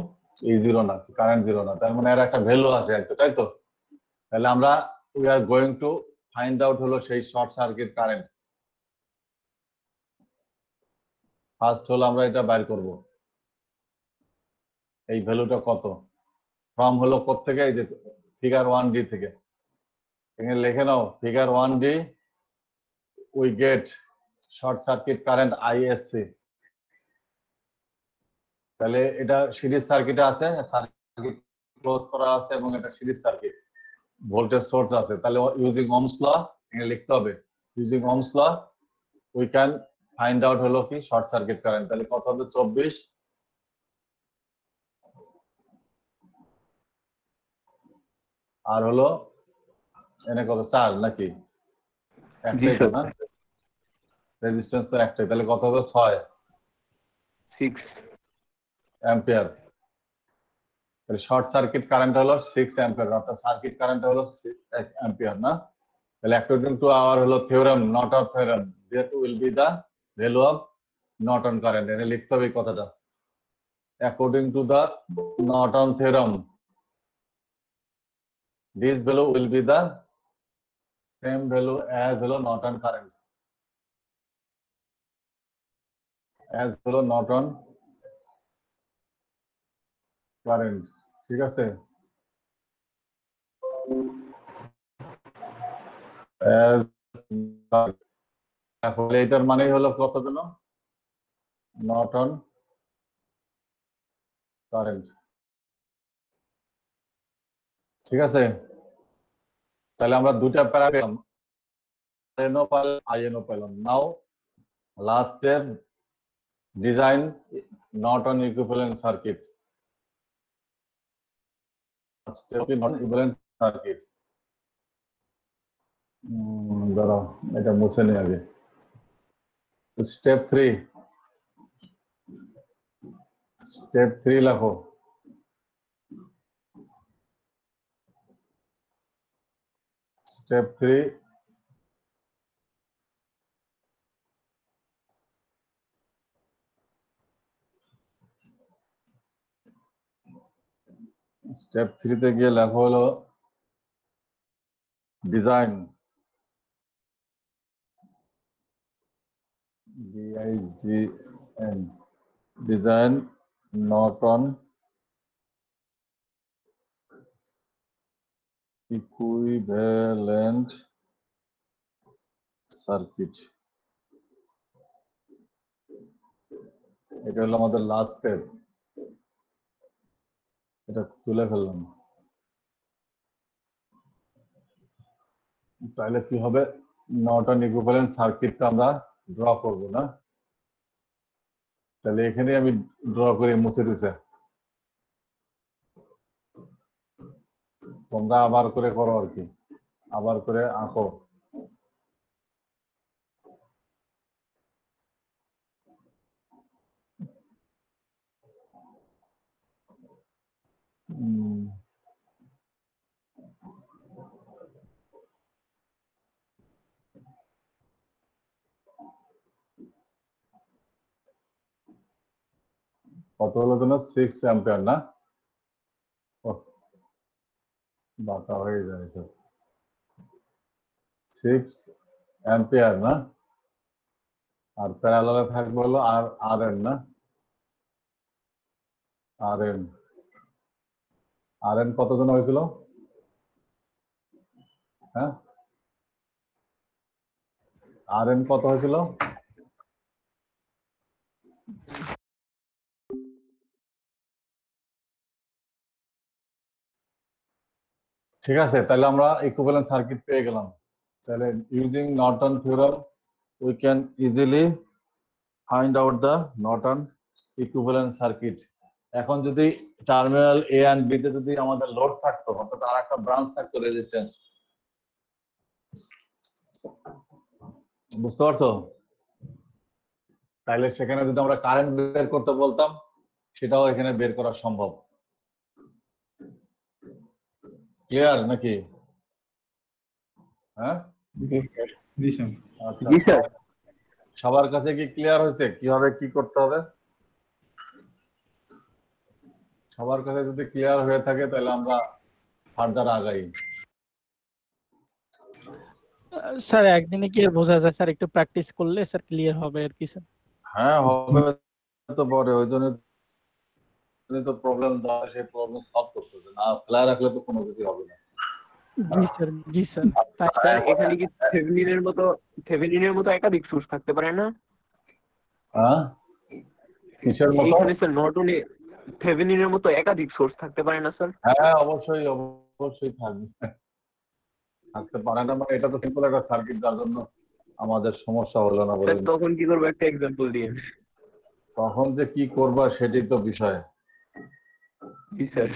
এই জিরো না, কারেন্ট জিরো না। তার মানে এর একটা ভ্যালু আছে একটা, তাই তো? তাহলে আমরা we are going to find out হলো সেই শর্ট সার্কিট কারেন্ট। ফার্স্ট হলো আমরা এটা বাইর করব, এই ভ্যালুটা কত। ফর্ম হলো কোথা থেকে? এই যে ফিগার 1D থেকে। এখানে লিখে নাও, figure 1D, we get short circuit current ISC. তাহলে এটা সিরিজ সার্কিটে আছে, সার্কিট ক্লোজ করা আছে এবং এটা সিরিজ সার্কিট, ভোল্টেজ সোর্স আছে। তাহলে ইউজিং ওহমস ল এখানে লিখতে হবে, using Ohm's law we can find out হলো কি শর্ট সার্কিট কারেন্ট। তাহলে কত হবে? 24 আর হলো এনে কত, 4 নাকি? একটাই তো না, রেজিস্ট্যান্স তো একটাই। তাহলে কত হবে? 6 অ্যাম্পিয়ার। তাহলে শর্ট সার্কিট কারেন্ট হলো 6 অ্যাম্পিয়ার, অর্থাৎ সার্কিট কারেন্ট হলো 6 অ্যাম্পিয়ার না? তাহলে অ্যাকর্ডিং টু আওয়ার হলো theorem, Norton theorem, that will be the value of Norton current. এনে লিখতে হবে এই কথাটা, according to the Norton theorem this value will be the same value as হলো নর্টন কারেন্ট, অ্যাজ হলো নর্টন কারেন্ট, ঠিক আছে? তাহলে এটার মানে হলো কত যেন? নর্টন কারেন্ট, ঠিক আছে। তাহলে আমরা দুটা প্যারা পেলাম, আইএনও পেলাম, আইএনও পেলাম। Now last step, design Norton equivalent circuit. Norton equivalent circuit, দাঁড়াও এটা মুছে নি আগে। স্টেপ 3, স্টেপ 3 লেখো। স্টেপ 3, স্টেপ 3 তে গিয়ে লেখো হলো design, DIGN, design Norton equivalent circuit. এটা হলো আমাদের লাস্ট স্টেপ, এটা তুলে ফেললাম। তাহলে কি হবে? নর্টন ইকুইভ্যালেন্ট সার্কিটটা আমরা ড্র করব না? তাহলে এখানে আমি ড্র করে মুছে দিছে, তোমরা আবার করে করো আর কি, আবার করে আঁকো। কত হলো যেন? 6 অ্যাম্পিয়ার না? বাতা হয়ে যায় সব। 6 অ্যাম্পিয়ার না? আর প্যারালালে থাকবে হলো আর এন না, আর এন কতজন হয়েছিল? হ্যাঁ, আর এন কত হয়েছিল? ঠিক আছে, তাহলে আমরা ইকুইভ্যালেন্ট সার্কিট পেয়ে গেলাম। তাহলে using Norton theorem we can easily find out the Norton equivalent circuit. এখন যদি টার্মিনাল এ এন্ড বি তে যদি আমাদের লোড থাকতো, অর্থাৎ আর একটা ব্রাঞ্চ থাকতো রেজিস্ট্যান্স, বুঝতে পারছো? তাহলে সেখানে যদি আমরা কারেন্ট বের করতে বলতাম, সেটাও এখানে বের করা সম্ভব। ক্লিয়ার নাকি? হ্যাঁ, জি স্যার। আচ্ছা, জি স্যার। সবার কাছে কি ক্লিয়ার হয়েছে কিভাবে কি করতে হবে? সবার কাছে যদি ক্লিয়ার হয়ে থাকে তাহলে আমরা ফার্দার আগাই। স্যার একদিনে কি আর বোঝা যায় স্যার, একটু প্র্যাকটিস করলে স্যার ক্লিয়ার হবে আর কি স্যার। হ্যাঁ হবে তো, পরে ওই জন্য তো প্রবলেম দেওয়া, সেই প্রবলেম সলভ করতে হবে, না ফেলা রাখলে তো কোনো কিছু হবে না। জি স্যার, জি স্যার। তাই স্যার এখানে কি থেভেনিনের মতো একাধিক সোর্স থাকতে পারে না? হ্যাঁ, কিসের মতো? এখানে স্যার নর্টনে থেভেনিনের মতো একাধিক সোর্স থাকতে পারে না স্যার? হ্যাঁ অবশ্যই অবশ্যই থাকবে, থাকতে পারে না মানে এটা তো সিম্পল একটা সার্কিট, যার জন্য আমাদের সমস্যা হলো না বলে। স্যার তখন কি করবো একটা এক্সাম্পল দিয়ে। তখন যে কি করবা সেটাই তো বিষয়, জি স্যার।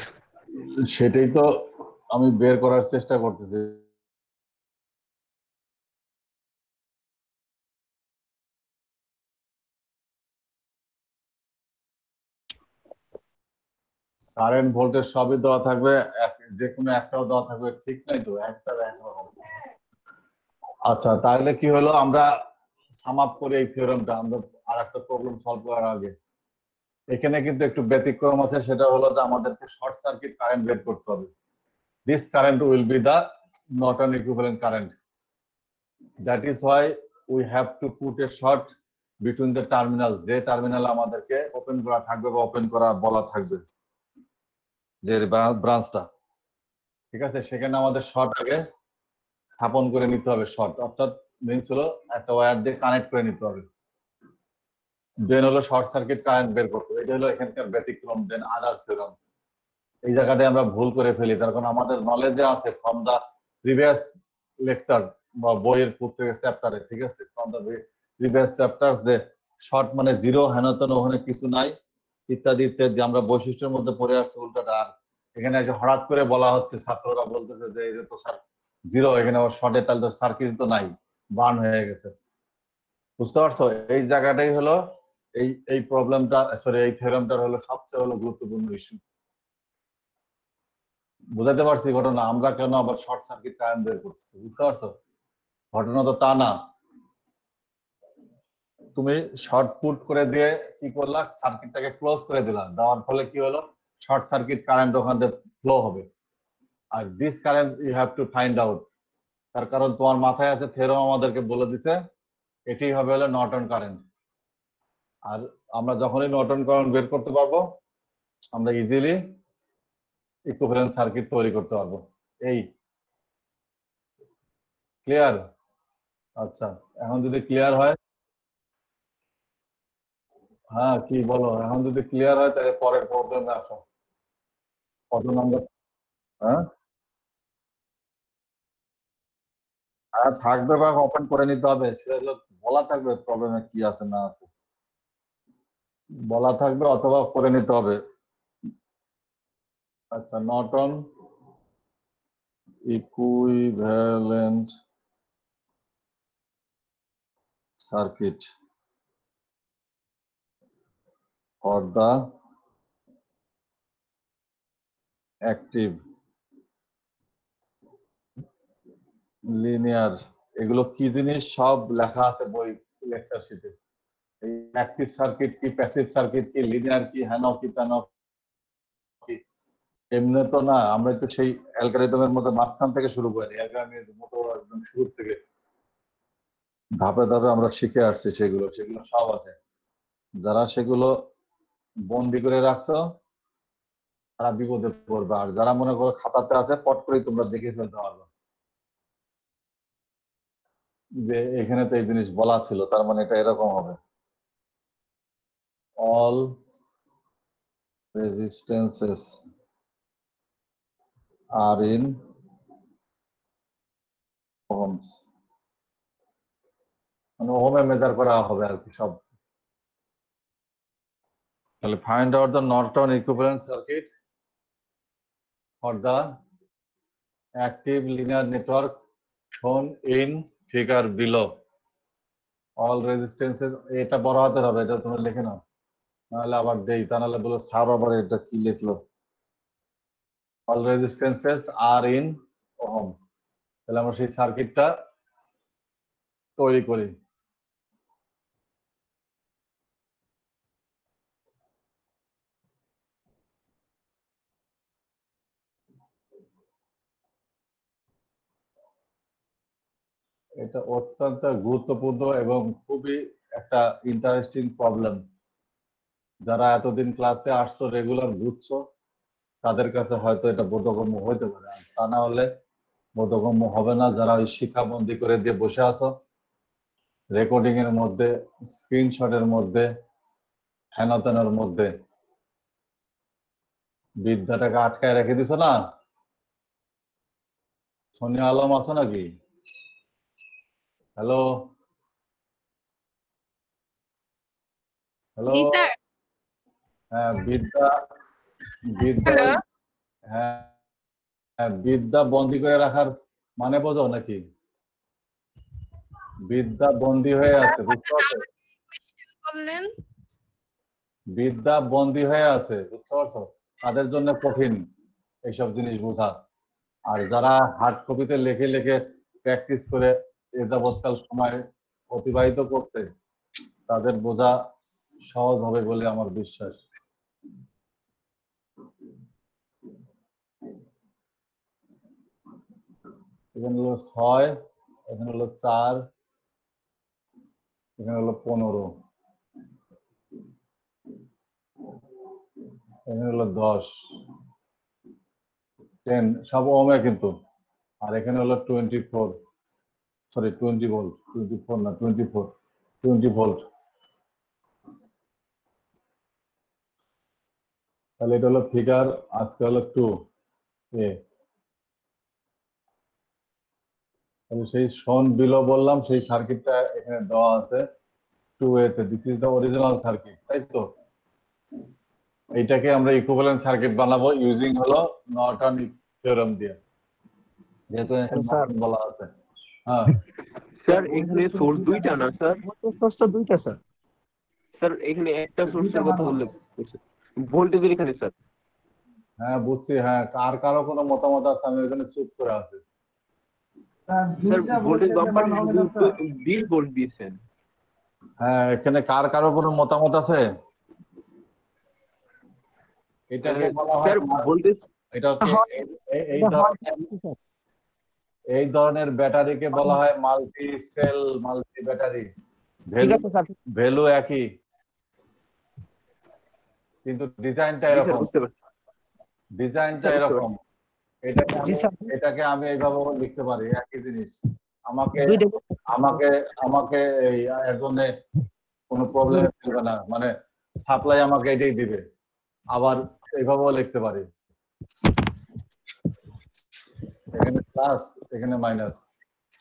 সেটাই তো আমি বের করার চেষ্টা করতেছি। কারেন্ট ভোল্টেজ সবই দেওয়া থাকবে, যে কোনো একটাও দেওয়া থাকবে, ঠিক নাই তো, একটা একরকম। আচ্ছা তাহলে কি হলো, আমরা সাম আপ করি এই থিওরেমটা, আমরা আর একটা প্রবলেম সলভ করার আগে। এখানে কিন্তু একটু ব্যতিক্রম আছে, সেটা হলো যে আমাদেরকে শর্ট সার্কিট কারেন্ট বের করতে হবে। This current will be the Norton equivalent current. That is why we have to put a short between the terminal, যে টার্মিনাল আমাদেরকে ওপেন করা থাকবে বা ওপেন করা বলা থাকবে, যে ব্রাঞ্চটা, ঠিক আছে, সেখানে আমাদের শর্ট আগে স্থাপন করে নিতে হবে। শর্ট অর্থাৎ মিনস হলো একটা ওয়্যার দিয়ে কানেক্ট করে নিতে হবে, দেন হলো শর্ট সার্কিট কারেন্ট বের করতে হবে। এটা হলো এখানকার ব্যতিক্রম। দেন আদার থিওরেম, এই জায়গাটায় আমরা ভুল করে ফেলি, তার কারণ আমাদের নলেজে আছে ফ্রম দা প্রিভিয়াস লেকচার বা বইয়ের প্রত্যেক চ্যাপ্টারে, ঠিক আছে, ফ্রম দা প্রিভিয়াস চ্যাপ্টারস, যে শর্ট মানে জিরো, হেনতেন ওখানে কিছু নাই, ইত্যাদি ইত্যাদি আমরা বৈশিষ্ট্যের মধ্যে পড়ে আসছে উল্টাটা। আর এখানে এসে হঠাৎ করে বলা হচ্ছে, ছাত্ররা বলতেছে যে এই যে তো স্যার জিরো, এখানে আবার শর্টে, তাহলে তো সার্কিট তো নাই, বার্ন হয়ে গেছে। বুঝতে পারছো? এই জায়গাটাই হলো এই প্রবলেমটা, সরি এই থিওরেমটার হলো সবচেয়ে হলো গুরুত্বপূর্ণ ইস্যু। বুঝাতে পারছি ঘটনা, আমরা কেন আবার শর্ট সার্কিট কারেন্ট বের করতেছি, বুঝতে পারছো? ঘটনা তো তা না, তুমি শর্ট পুট করে দিয়ে কি করলা, সার্কিটটাকে ক্লোজ করে দিলা, দেওয়ার ফলে কি হলো, শর্ট সার্কিট কারেন্ট ওখান থেকে ফ্লো হবে। আর this current you have to find out, তার কারণ তোমার মাথায় আছে থিওরেম আমাদেরকে বলে দিছে এটি হবে হলো নর্টন কারেন্ট। আর আমরা যখনই নর্টন কারেন্ট বের করতে পারবো, আমরা ইজিলি ইকুইভ্যালেন্ট সার্কিট তৈরি করতে পারবো। এই ক্লিয়ার? আচ্ছা, এখন যদি ক্লিয়ার হয়, হ্যাঁ কি বলো, এখন যদি ক্লিয়ার হয় তাহলে পরের প্রবলেমে আসো। কত নম্বর? হ্যাঁ, আর থাকবে বা ওপেন করে নিতে হবে, সেগুলো বলা থাকবে প্রবলেমে কি আছে না আছে, বলা থাকবে অথবা করে নিতে হবে। আচ্ছা, Norton equivalent circuit for the active linear, এগুলো কি জিনিস সব লেখা আছে বই লেকচার শিটে। এই অ্যাক্টিভ সার্কিট কি, প্যাসিভ সার্কিট কি, লিনিয়ার কি, হেন কি তেন কি, এমনি তো না, আমরা তো সেই অ্যালগরিদমের মধ্যে মাঝখান থেকে শুরু করি, অ্যালগরিদমের মতো একদম শুরু থেকে ধাপে ধাপে আমরা শিখে আসছি, সেগুলো সেগুলো সব আছে। যারা সেগুলো বন্দি করে রাখছো তারা বিপদে পড়বে, আর যারা মনে করো খাতাতে আছে পট করে তোমরা দেখে ফেলতে পারবে যে এখানে তো এই জিনিস বলা ছিল, তার মানে এটা এরকম হবে। অল রেজিস্ট্যান্সেস আর ইন ওহমস, মানে ওহমে মেজার করা হবে আর কি সব। তাহলে find out the Norton equivalent circuit for the active linear network shown in figure below. All resistances, এটা বড় হাতের হবে, এটা তুমি লিখে নাও, নাহলে আবার দেই, তা নাহলে বলো স্যার আবার এটা কি লিখলো। All resistances are in ohm, তাহলে আমরা সেই সার্কিটটা তৈরি করি। এটা অত্যন্ত গুরুত্বপূর্ণ এবং খুবই একটা ইন্টারেস্টিং প্রবলেম। যারা এতদিন ক্লাসে আসছো, রেগুলার বুঝছো, তাদের কাছে হয়তো এটা বোধগম্য হইতে পারে, আর তা না হলে বোধগম্য হবে না। যারা ওই শিক্ষাবন্দি করে দিয়ে বসে আছো, রেকর্ডিং এর মধ্যে, স্ক্রিনশটের মধ্যে, হেনতেনের মধ্যে বিদ্যাটাকে আটকায় রেখে দিছো না। সোনিয়া আলম আছো নাকি? Hello hello. জি স্যার। হ্যাঁ, বিদ্যা বিদ্যা হ্যালো। হ্যাঁ হ্যাঁ, বিদ্যা বন্দি করে রাখার মানে বোঝো নাকি? বিদ্যা বন্দি হয়ে আছে, বুঝতে পারছো? কোয়েশ্চেন করলেন। বিদ্যা বন্দি হয়ে আছে, বুঝতে পারছো? তাদের জন্য কঠিন এইসব জিনিস বোঝা। আর যারা হার্ড কপিতে লিখে লিখে প্র্যাকটিস করে এ যাবৎকাল সময় অতিবাহিত করতে, তাদের বোঝা সহজ হবে বলে আমার বিশ্বাস। এখানে হলো 6, এখানে হলো 4, এখানে হলো 15, এখানে হলো 10, 10 সব ওহমে কিন্তু। আর এখানে হলো 24, সরি 20 ভোল্ট, 24 না 24, 20 ভোল্ট। তাহলে এটা হলো ফিগার, আজকে হলো 2a। তাহলে সেই শোন বিলো বললাম, সেই সার্কিটটা এখানে দেওয়া আছে 2a তে। This is the original circuit, তাই তো? এইটাকে আমরা ইকুইভ্যালেন্ট সার্কিট বানাবো ইউজিং হলো নর্টন থিওরেম দিয়ে, যেহেতু নর্টন বলা আছে। হ্যাঁ স্যার এখানে সোর্স দুইটা না স্যার? সোর্সটা দুইটা স্যার। স্যার এখানে একটা সোর্সের কথা উল্লেখ করছে, ভোল্টেজের এখানে স্যার। হ্যাঁ বুঝছি। হ্যাঁ, কার কারো কোনো মতামত আছে? আমি এখানে চুপ করে আছি। স্যার ভোল্টেজ বাম্পার শুধু 20 ভোল্ট দিয়েছেন। হ্যাঁ, এখানে কার কারো কোনো মতামত আছে? এটাকে বলা হয়, স্যার ভোল্টেজ এটা হচ্ছে এই ধরনের ব্যাটারিকে বলা হয় multi cell multi battery. Value একই, কিন্তু ডিজাইনটা এরকম। বুঝতে পারছি। ডিজাইনটা এরকম। এটাকে আমি এইভাবে লিখতে পারি, একই জিনিস। আমাকে আমাকে আমাকে এই এর জন্য কোনো প্রবলেম হবে না, মানে সাপ্লাই আমাকে এটাই দিবে। আবার এইভাবেও লিখতে পারি, এখানে প্লাস এখানে মাইনাস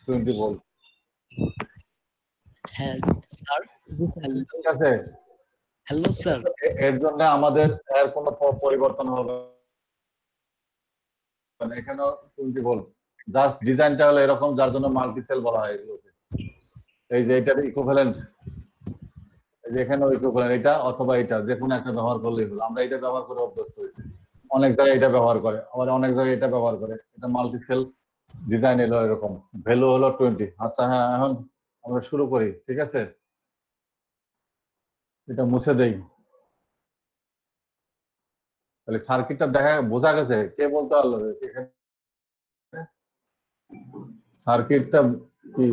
20 ভোল্ট। হ্যাঁ স্যার। ঠিক আছে? Hello sir. এর জন্য আমাদের এর কোনো পরিবর্তন হবে না। এখানেও 20 ভোল্ট, জাস্ট ডিজাইনটা হলো এরকম, যার জন্য মাল্টি সেল বলা হয় এগুলোকে। এই যে এটার ইকুইভ্যালেন্ট, এই যে এখানেও ইকুইভ্যালেন্ট, এটা অথবা এটা, যে কোনো একটা ব্যবহার করলেই হলো। আমরা এটা ব্যবহার করে অভ্যস্ত হয়েছি। অনেক জায়গায় এটা ব্যবহার করে, আবার অনেক জায়গায় এটা ব্যবহার করে। এটা মাল্টি সেল ডিজাইন এলো এরকম, ভ্যালু হলো 20। আচ্ছা হ্যাঁ, এখন আমরা শুরু করি, ঠিক আছে? এটা মুছে দেই। তাহলে সার্কিটটা দেখা বোঝা গেছে? কে বলতে পারলো এখানে সার্কিটটা কি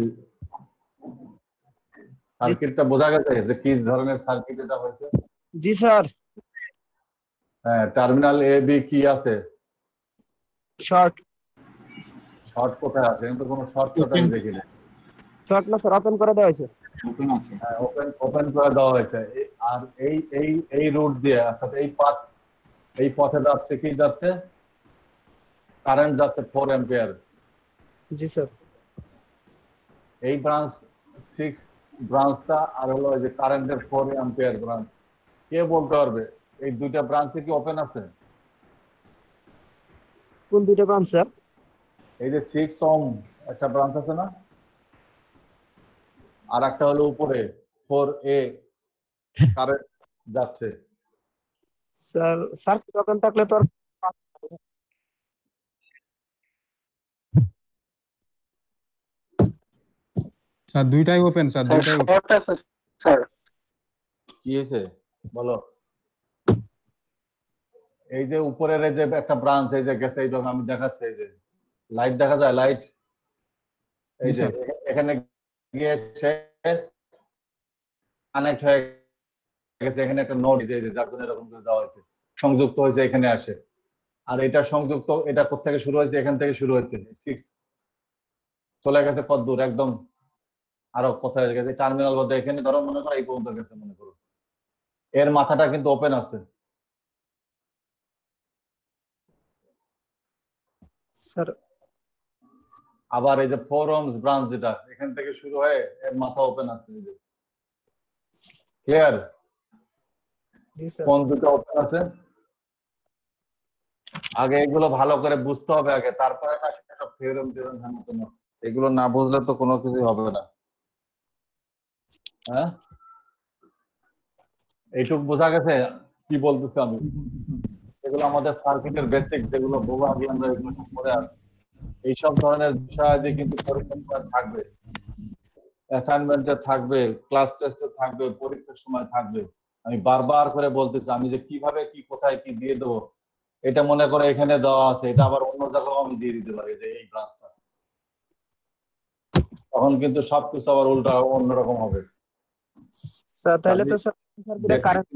সার্কিটটা বোঝা গেছে যে কি ধরনের সার্কিট এটা হয়েছে? জি স্যার। হ্যাঁ, টার্মিনাল এ বি কি আছে? শর্ট। শর্ট কোথায় আছে? কিন্তু কোনো শর্টকাট আমি দেখি না। শর্ট না স্যার, ওপেন করে দেওয়া হয়েছে। ওপেন আছে। হ্যাঁ, ওপেন করে দেওয়া হয়েছে। আর এই রুট দিয়ে অর্থাৎ এই পথে যাচ্ছে কি যাচ্ছে? কারেন্ট যাচ্ছে 4 অ্যাম্পিয়ার। জি স্যার। এই ব্রাঞ্চ 6 ব্রাঞ্চটা আর হলো এই যে কারেন্টের 4 অ্যাম্পিয়ার ব্রাঞ্চ। কে বলতে পারবে এই দুইটা ব্রাঞ্চে কি ওপেন আছে? কোন দুটো ব্রাঞ্চ স্যার? এই যে 6 ওহম একটা ব্রাঞ্চ আছে না, আর একটা হলো উপরে 4A কারেন্ট যাচ্ছে। স্যার সার্কিট ওপেন থাকলে তো আর স্যার দুইটাই ওপেন, স্যার দুইটাই ওপেন। স্যার কি হয়েছে বলো? এই যে উপরের এই যে একটা ব্রাঞ্চ এই যে গেছে, এই আমি দেখাচ্ছি, এই যে লাইট দেখা যায়, লাইট এই যে এখানে গিয়ে সে কানেক্ট হয়ে গেছে। এখানে একটা নোড যার জন্য এরকম করে দেওয়া হয়েছে, সংযুক্ত হয়েছে, এখানে আসে। আর এটা সংযুক্ত, এটা কোথেকে শুরু হয়েছে? এখান থেকে শুরু হয়েছে। 6 চলে গেছে কত দূর? একদম আরো কোথায় গেছে? টার্মিনাল বলতে এখানে ধরো মনে করো এই পর্যন্ত গেছে মনে করো। এর মাথাটা কিন্তু ওপেন আছে। স্যার আবার এই যে 4 ওহমস ব্রাঞ্চ যেটা এখান থেকে শুরু হয়ে এর মাথা ওপেন আছে। ক্লিয়ার? জি স্যার। কোন দুটো ওপেন আছে আগে এগুলো ভালো করে বুঝতে হবে আগে, তারপরে না সব থিওরেম টেওরেম এগুলো না বুঝলে তো কোনো কিছুই হবে না। হ্যাঁ, এইটুক বোঝা গেছে কি বলতেছি আমি? এগুলো আমাদের সার্কিটের বেসিক, যেগুলো বহু আগে আমরা এগুলো পড়ে আসছি। এইসব ধরনের বিষয় যে কিন্তু পরীক্ষার থাকবে, অ্যাসাইনমেন্টে থাকবে, ক্লাস টেস্টে থাকবে, পরীক্ষার সময় থাকবে। আমি বারবার করে বলতেছি আমি যে কিভাবে কি কোথায় কি দিয়ে দেবো, এটা মনে করে এখানে দেওয়া আছে, এটা আবার অন্য জায়গাও আমি দিয়ে দিতে পারি, যে এই ব্রাঞ্চটা। তখন কিন্তু সবকিছু আবার উল্টা অন্যরকম হবে। স্যার তাহলে তো স্যার কারেন্ট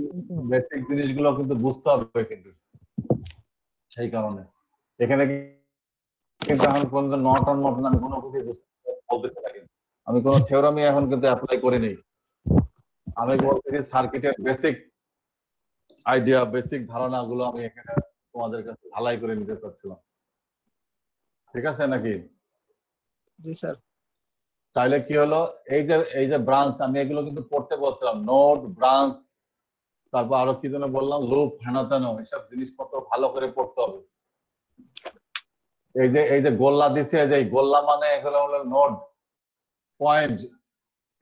বেসিক জিনিসগুলো কিন্তু বুঝতে হবে কিন্তু, সেই কারণে এখানে কিন্তু এখন পর্যন্ত নট অন মটন আমি কোনো কিছু বলতেছি না। কিন্তু আমি কোনো থিওরামই এখন কিন্তু অ্যাপ্লাই করি নাই। আমি বলতেছি সার্কিটের বেসিক আইডিয়া, বেসিক ধারণাগুলো আমি এখানে তোমাদের কাছে ঢালাই করে নিতে চাচ্ছিলাম। ঠিক আছে নাকি? জি স্যার। তাহলে কি হলো, এই যে ব্রাঞ্চ, আমি এগুলো কিন্তু পড়তে বলছিলাম, নোড, ব্রাঞ্চ, তারপর আরো কি যেন বললাম, লুপ, হেনাতেন, এসব জিনিসপত্র ভালো করে পড়তে হবে। এই যে গোল্লা দিছে, যে গোল্লা মানে এগুলো হলো নোড, পয়েন্ট।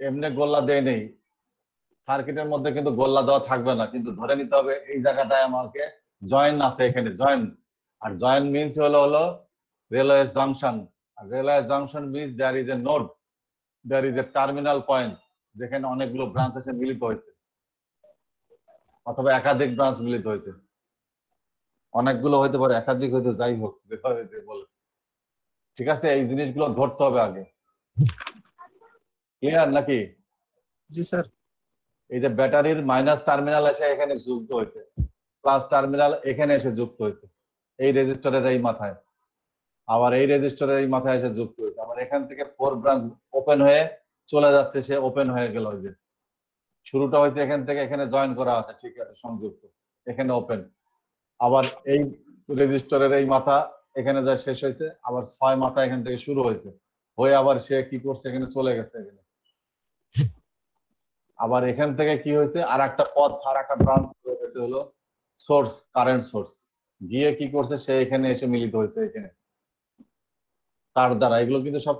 এমনি গোল্লা দেয় নেই সার্কিটের মধ্যে, কিন্তু গোল্লা দেওয়া থাকবে না, কিন্তু ধরে নিতে হবে এই জায়গাটায় আমাকে জয়েন আছে, এখানে জয়েন। আর জয়েন মিনস হলো রেলওয়ে জাংশন। আর railway junction means there is a node, there is a terminal point, যেখানে অনেকগুলো ব্রাঞ্চ এসে মিলিত হয়েছে, অথবা একাধিক ব্রাঞ্চ মিলিত হয়েছে। অনেকগুলো হইতে পারে, একাধিক হইতে, যাই হোক বলে। ঠিক আছে, এই জিনিসগুলো ধরতে হবে আগে। ক্লিয়ার নাকি? জি স্যার। এই যে ব্যাটারির মাইনাস টার্মিনাল এসে এখানে যুক্ত হয়েছে, প্লাস টার্মিনাল এখানে এসে যুক্ত হয়েছে এই রেজিস্টারের এই মাথায়, আবার এই রেজিস্টারের এই মাথায় এসে যুক্ত হয়েছে। আবার এখান থেকে 4 ব্রাঞ্চ ওপেন হয়ে চলে যাচ্ছে, সে ওপেন হয়ে গেল। ওই যে শুরুটা হয়েছে এখান থেকে, এখানে জয়েন করা আছে, ঠিক আছে, সংযুক্ত, এখানে ওপেন। আবার এই রেজিস্টারের এই মাথা এখানে যা শেষ হয়েছে, আবার 6 মাথা এখান থেকে শুরু হয়েছে, হয়ে আবার সে কি করছে, এখানে চলে গেছে এখানে। আবার এখান থেকে কি হয়েছে, আর একটা পথ, আর একটা ব্রাঞ্চ হয়ে গেছে হলো সোর্স, কারেন্ট সোর্স, গিয়ে কি করছে, সে এখানে এসে মিলিত হয়েছে এখানে তার দ্বারা। এগুলো কিন্তু সব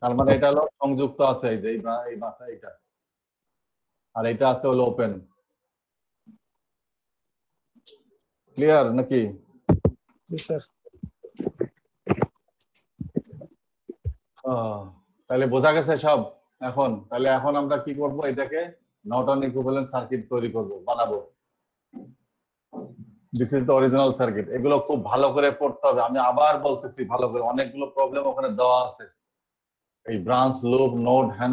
তার মানে এটা হলো সংযুক্ত আছে, এই যে এই মাথা এটা, আর এটা আছে হলো ওপেন। ক্লিয়ার নাকি? জি স্যার। তাহলে বোঝা গেছে সব এখন? তাহলে এখন আমরা কি করব, এটাকে নর্টন ইকুইভ্যালেন্ট সার্কিট তৈরি করব, বানাবো। This is the original circuit. এগুলো খুব ভালো করে পড়তে হবে। আমি আবার বলতেছি ভালো করে, অনেকগুলো প্রবলেম ওখানে দেওয়া আছে, এই ব্রাঞ্চ লুপ নোড হেন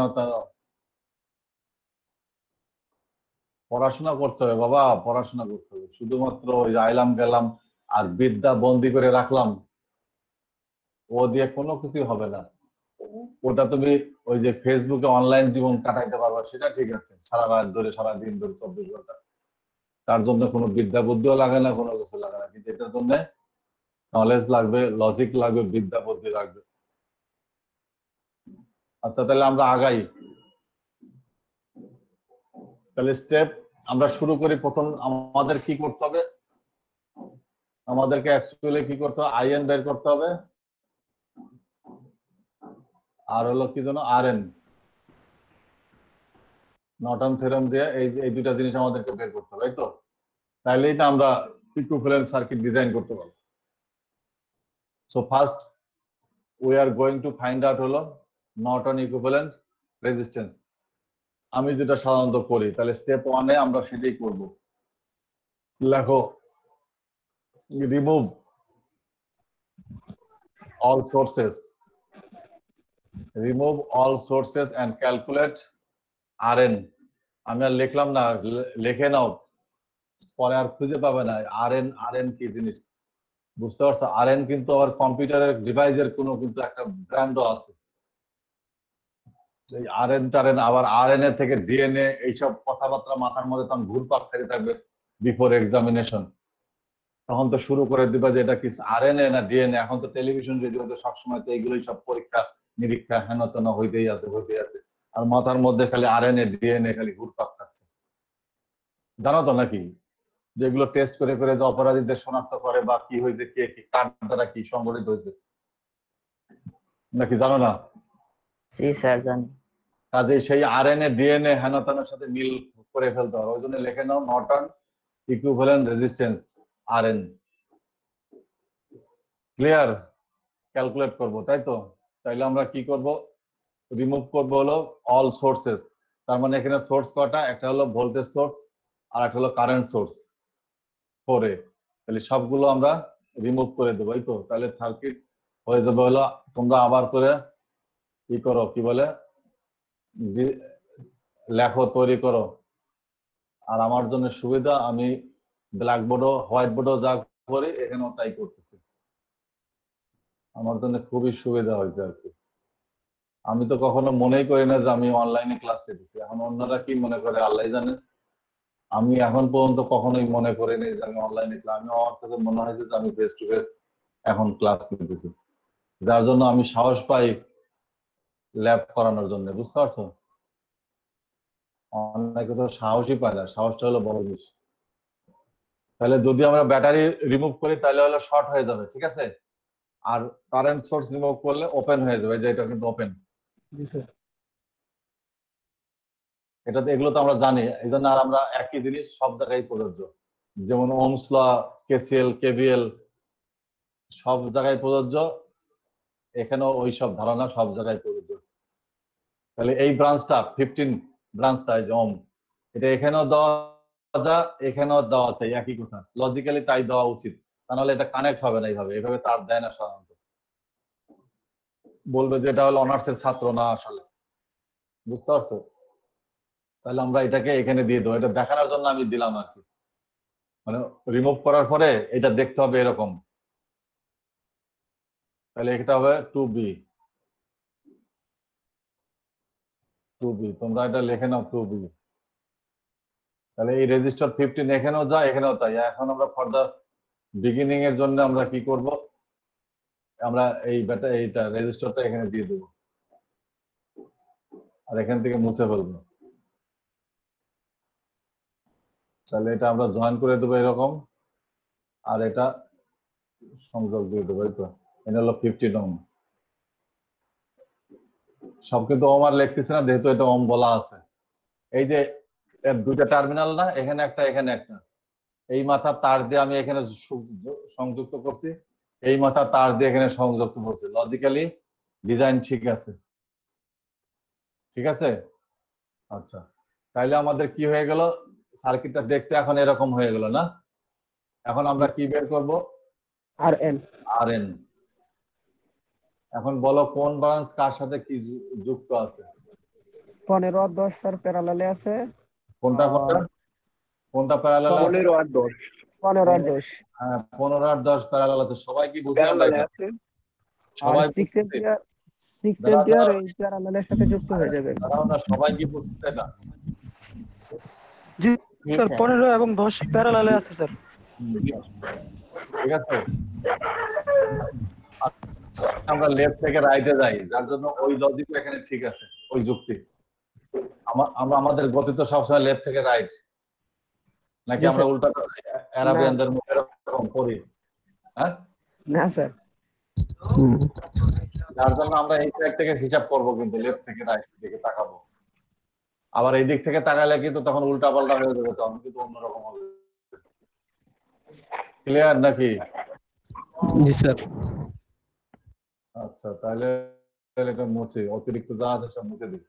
পড়াশোনা করতে হবে বাবা, পড়াশোনা করতে হবে। শুধুমাত্র ওই আইলাম গেলাম আর বিদ্যা বন্দি করে রাখলাম, ও দিয়ে কোনো কিছু হবে না। ওটা তুমি ওই যে ফেসবুকে অনলাইন জীবন কাটাইতে পারবা, সেটা ঠিক আছে, সারা রাত ধরে সারা দিন ধরে 24 ঘন্টা। তার জন্য কোনো বিদ্যা বুদ্ধিও লাগে না, কোনো কিছু লাগে না। কিন্তু এটার জন্য নলেজ লাগবে, লজিক লাগবে, বিদ্যা বুদ্ধি লাগবে। আচ্ছা, তাহলে আমরা আগাই। তাহলে স্টেপ আমরা শুরু করি। প্রথম আমাদের কি করতে হবে? আমাদেরকে অ্যাকচুয়ালি কি করতে হবে? আইএন বের করতে হবে, আর হলো কি যেন আরএন, নর্টন থিওরেম দিয়ে এই দুইটা জিনিস আমাদেরকে বের করতে হবে, তাই তো? তাহলেই না আমরা ইকুইভ্যালেন্ট সার্কিট ডিজাইন করতে পারবো। So first we are going to find out হলো নর্টন ইকুইভ্যালেন্ট রেজিস্ট্যান্স। আমি যেটা সাধারণত করি, তাহলে স্টেপ 1-এ আমরা সেটাই করব। লেখো, remove all sources, remove all sources and calculate RN. আমি আর লিখলাম না, লিখে নাও, পরে আর খুঁজে পাবে না আরএন। আরএন কি জিনিস বুঝতে পারছো? আরএন কিন্তু আবার কম্পিউটারের ডিভাইসের কোনো কিন্তু একটা ব্র্যান্ডও আছে। এই আরএন টারেন, আবার আরএনএ থেকে ডিএনএ, এইসব কথাবার্তা মাথার মধ্যে তখন ঘুরপাক খাইতে থাকবে বিফোর এক্সামিনেশন। তখন তো শুরু করে দিবা যে এটা কি আরএনএ না ডিএনএ। এখন তো টেলিভিশন রেডিওতে সবসময় তো এইগুলোই সব পরীক্ষা নিরীক্ষা হেন তেন হইতেই আছে, আর মাথার মধ্যে খালি আরএনএ ডিএনএ খালি ঘুরপাক খাচ্ছে। জানো তো নাকি যেগুলো টেস্ট করে করে যে অপরাধীদের শনাক্ত করে বা কি হয়েছে, কে কি কার দ্বারা কি সংগঠিত হয়েছে, নাকি জানো না? জি স্যার জানি। কাজে সেই আরএনএ ডিএনএ হেনাতানের সাথে মিল করে ফেলতে হবে। ওই জন্য লিখে নাও Norton equivalent resistance RN. Clear? Calculate করব, তাই তো? তাইলে আমরা কি করব? রিমুভ করব হলো অল সোর্সেস। তার মানে এখানে সোর্স কটা? একটা হলো ভোল্টেজ সোর্স আর একটা হলো কারেন্ট সোর্স 4A। তাহলে সবগুলো আমরা রিমুভ করে দেবো, এই তো? তাহলে সার্কিট হয়ে যাবে হলো। তোমরা আবার করে কি করো, কি বলে, লেখো, তৈরি করো। আর আমার জন্য সুবিধা, আমি ব্ল্যাকবোর্ডও হোয়াইট বোর্ডও যা করি এখানেও তাই করতেছি। আমার জন্য খুবই সুবিধা হয়েছে আর কি। আমি তো কখনো মনেই করি না যে আমি অনলাইনে ক্লাস নিতেছি। এখন অন্যরা কি মনে করে আল্লাহ জানে। আমি এখন পর্যন্ত কখনোই মনে করিনি যে আমি অনলাইনে ক্লাস, আমি আমার কাছে মনে হয়েছে যে আমি ফেস টু ফেস এখন ক্লাস নিতেছি। যার জন্য আমি সাহস পাই ল্যাব করানোর জন্য, বুঝতে পারছো? অনেকে তো সাহসই পায় না, সাহসটা হলো বড় জিনিস। তাহলে যদি আমরা ব্যাটারি রিমুভ করি তাহলে হলো শর্ট হয়ে যাবে, ঠিক আছে? আর কারেন্ট সোর্স রিমুভ করলে ওপেন হয়ে যাবে, যে এটা কিন্তু ওপেন। এটা তো, এগুলো তো আমরা জানি। এই জন্য আর আমরা একই জিনিস সব জায়গায় প্রযোজ্য, যেমন ওহমস ল, কেসিএল, কেভিএল সব জায়গায় প্রযোজ্য। এখানেও ওই সব ধারণা সব জায়গায় প্রযোজ্য। তাহলে এই ব্রাঞ্চটা 15 ব্রাঞ্চটা এই যে ওহম, এটা এখানেও দেওয়া যা, এখানেও দেওয়া আছে, একই কথা। লজিক্যালি তাই দেওয়া উচিত, তা নাহলে এটা কানেক্ট হবে না। এইভাবে তার দেয় না সাধারণত, বলবে যে এটা হলো অনার্সের ছাত্র না আসলে, বুঝতে পারছো? তাহলে আমরা এটাকে এখানে দিয়ে দেবো, এটা দেখানোর জন্য আমি দিলাম আর কি। মানে রিমুভ করার পরে এটা দেখতে হবে এরকম। তাহলে এটা হবে 2B। তোমরা এটা লিখে নাও 2B। তাহলে এই রেজিস্টার 15 এখানেও যায়, এখানেও তাই। এখন আমরা ফার্দার বিগিনিং এর জন্য আমরা কি করব? আমরা এইটা রেজিস্টারটা এখানে দিয়ে দেবো, আর এখান থেকে মুছে ফেলবো। তাহলে এটা আমরা জয়েন করে দেবো এরকম, আর এটা সংযোগ দিয়ে দেবো, এই তো। এটা হলো 15 ওহম। সব কিন্তু ওহম আর লিখতেছে না, যেহেতু এটা ওহম বলা আছে। এই যে এর দুইটা টার্মিনাল না, এখানে একটা এখানে একটা, এই মাথা তার দিয়ে আমি এখানে সংযুক্ত করছি, এই মাথা তার দিয়ে এখানে সংযুক্ত করছি। লজিক্যালি ডিজাইন ঠিক আছে, ঠিক আছে? আচ্ছা, তাইলে আমাদের কি হয়ে গেল? সার্কিটটা দেখতে এখন এরকম হয়ে গেল না? এখন আমরা কি বের করব? আরএন। আরএন। এখন বলো কোন ব্রাঞ্চ কার সাথে কি যুক্ত আছে? 15 আর 10 স্যার প্যারালালে আছে। কোনটা কোনটা কোনটা প্যারালাল আছে? 15 আর 10 15 আর 10 হ্যাঁ 15 আর 10 প্যারালাল আছে। সবাই কি বুঝি আমরা প্যারালালে এটা? আছে। আর সবাই 6 বুঝতেছি? এম্পিয়ার 6 দাঁড়াও, এম্পিয়ার দাঁড়াও। এই প্যারালালের সাথে যুক্ত হয়ে যাবে। দাঁড়াও না, সবাই কি বুঝতেছে এটা? জি স্যার 15 এবং 10 প্যারালালে আছে স্যার। ঠিক আছে, আমরা লেফট থেকে রাইটে যাই, যার জন্য ওই লজিক এখানে ঠিক আছে, ওই যুক্তি। আমরা আমাদের গতি তো সবসময় লেফট থেকে রাইট, নাকি জি, আমরা স্যার। উল্টা অ্যারাবিয়ানদের মতো এরকম করি? হ্যাঁ, না স্যার। যার জন্য আমরা এই সাইড থেকে হিসাব করব, কিন্তু লেফট থেকে রাইট দিকে তাকাবো। আবার এই দিক থেকে তাকালে কিন্তু তখন উল্টা পাল্টা হয়ে যাবে, তখন কিন্তু অন্যরকম হবে। ক্লিয়ার নাকি? জি স্যার। আচ্ছা, তাহলে এটা মুছে, অতিরিক্ত যা আছে সব মুছে দিই।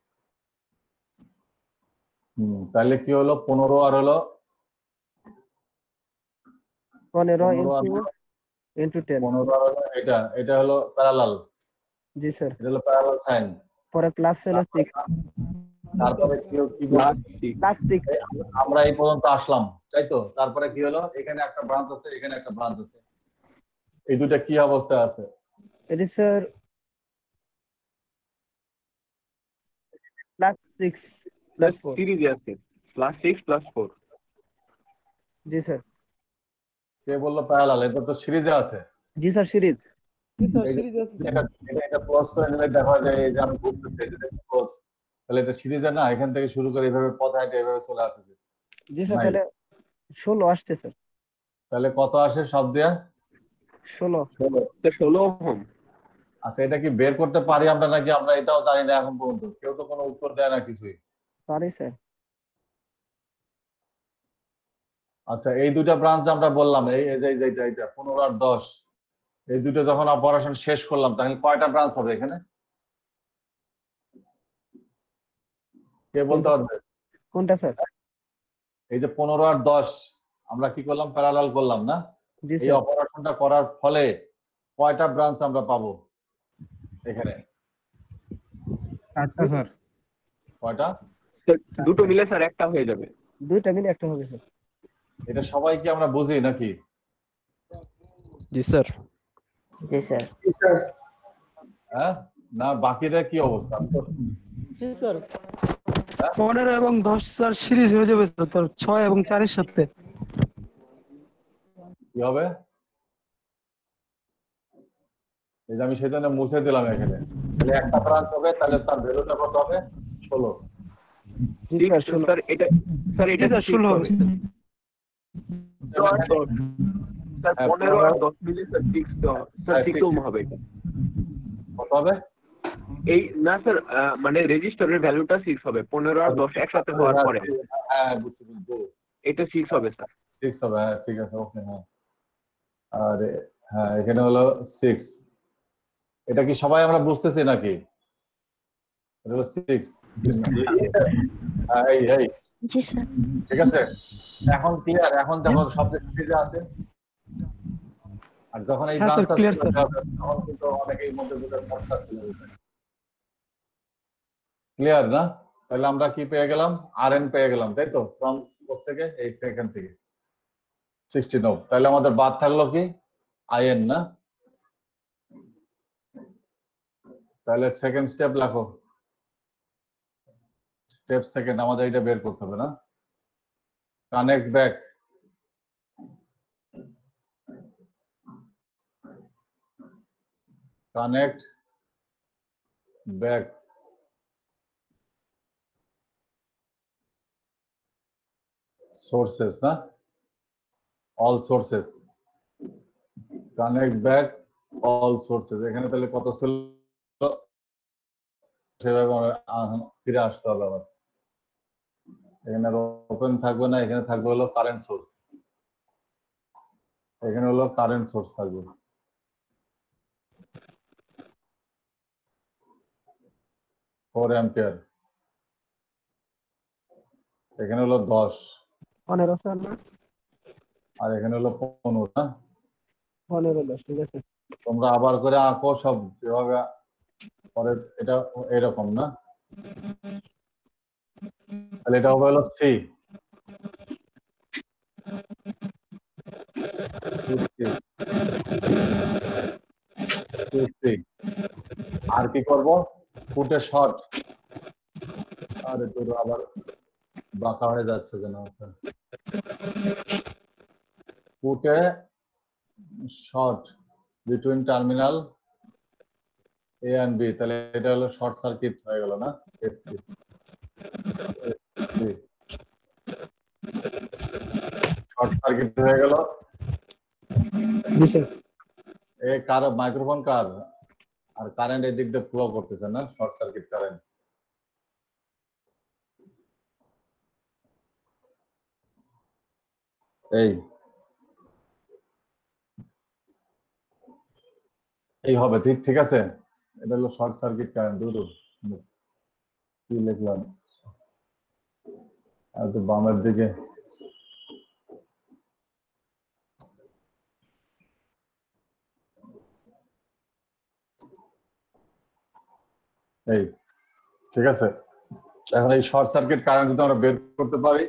তাহলে কি হলো? 15 আর হলো 15 15 ইনটু 10। 15 আর হলো এটা হলো প্যারালাল। জি স্যার। এটা হলো প্যারালাল সাইন। পরে প্লাস হলো 6 তারপরে কি প্লাস 6 আমরা এই পর্যন্ত আসলাম, তাই তো? তারপরে কি হলো? এখানে একটা ব্রাঞ্চ আছে, এখানে একটা ব্রাঞ্চ আছে, এই দুইটা কি অবস্থায় আছে? এটি স্যার প্লাস 6 প্লাস 4। সিরিজে আছে +6 +4। জি স্যার। কে বললো প্যারালাল? এটা তো সিরিজে আছে। জি স্যার সিরিজ। এটা ক্লোজ করে নিলে দেখা যায় এই যে আমি বুঝতেছি এটা ক্লোজ, তাহলে এটা সিরিজে না, এখান থেকে শুরু করে এইভাবে পথ হাঁটে এইভাবে চলে আসতেছে। জি স্যার। নাই। তাহলে 16 আসছে স্যার। তাহলে কত আসে সব দিয়া? 16। 16 ওহম। আচ্ছা, এটা কি বের করতে পারি আমরা, নাকি আমরা এটাও জানি না এখন পর্যন্ত? কেউ তো কোনো উত্তর দেয় না কিছুই। পারি স্যার। আচ্ছা, এই দুইটা ব্রাঞ্চ আমরা বললাম, এই এই যে এইটা 15 আর 10, এই দুটো যখন অপারেশন শেষ করলাম, তাহলে কয়টা ব্রাঞ্চ হবে এখানে? কে বলতে পারবে? কোনটা স্যার? এই যে 15 আর 10 আমরা কি করলাম? প্যারালাল করলাম না? জি এই স্যার। অপারেশনটা করার ফলে কয়টা ব্রাঞ্চ আমরা পাবো এখানে? 4টা স্যার। কয়টা? দুটো মিলে স্যার একটা হয়ে যাবে। দুইটা মিলে একটা হবে স্যার। এটা সবাই কি আমরা বুঝি নাকি? জি স্যার। জি স্যার। হ্যাঁ, না বাকিরা কি অবস্থা? জি স্যার 15 এবং 10 স্যার সিরিজ হয়ে যাবে স্যার, তোর 6 এবং 4 এর সাথে। কি হবে? এই যে আমি সেজন্য মুছে দিলাম এখানে, তাহলে একটা ব্রাঞ্চ হবে, তাহলে তার ভ্যালুটা কত হবে? 16। জি স্যার 16। স্যার এটা জি স্যার 16 হবে স্যার। 15 আর 10 মিলে স্যার 6 ওহম হবে এটা। কত হবে? এই না স্যার, মানে রেজিস্টারের ভ্যালুটা 6 হবে। 15 আর 10 একসাথে হওয়ার পরে হ্যাঁ বুঝছি বুঝছি, এটা 6 হবে স্যার। 6 হবে। হ্যাঁ ঠিক আছে, ওকে। হ্যাঁ, আর হ্যাঁ এখানে হলো 6। এটা কি সবাই আমরা বুঝতেছি নাকি? এটা হলো 6। এই এই জি স্যার। ঠিক আছে, এখন ক্লিয়ার? এখন দেখো সবচেয়ে সিরিজে আছে, আর যখন এই হ্যাঁ স্যার, ব্রাঞ্চটা clear, স্যার। তখন কিন্তু অনেকের মধ্যে সমস্যা ছিল। ক্লিয়ার না? তাহলে আমরা কি পেয়ে গেলাম? আরএন পেয়ে গেলাম, তাই তো? ফ্রম থেকে এই এখান থেকে 16 তাহলে আমাদের বাদ থাকলো কি? আইএন না? তাহলে সেকেন্ড স্টেপ লেখো। স্টেপ সেকেন্ড আমাদের এটা বের করতে হবে না? Connect back. Connect back sources না? All sources. Connect back all sources. এখানে তাহলে কত ছিল? সেভাবে ফিরে আসতে হবে আবার। এখানে ওপেন থাকবে না, এখানে থাকবে হলো কারেন্ট সোর্স। এখানে হলো কারেন্ট সোর্স থাকবে 4 অ্যাম্পিয়ার। এখানে হলো 10, 15 স্যার না? আর এখানে হলো 15 না? 15 10 ঠিক আছে। তোমরা আবার করে আঁকো সব যেভাবে পরে, এটা এরকম না, তাহলে এটা হবে হলো সি, আর কি করব, ফুটে শর্ট, আরে তোর আবার বাঁকা হয়ে যাচ্ছে কেন, ফুটে short between terminal A and B, তাহলে এটা হলো শর্ট সার্কিট হয়ে গেল না, এসসি শর্ট সার্কিট হয়ে গেল। জি স্যার। এ কার মাইক্রোফোন কার, আর কারেন্ট এই দিক দিয়ে ফ্লো করতেছে না, শর্ট সার্কিট কারেন্ট। এই এই হবে, ঠিক ঠিক আছে, এটা হলো শর্ট সার্কিট কারেন্ট। দুটো কি লিখলাম, আর তো বামের দিকে এই, ঠিক আছে। এখন এই শর্ট সার্কিট কারেন্ট যদি আমরা বের করতে পারি,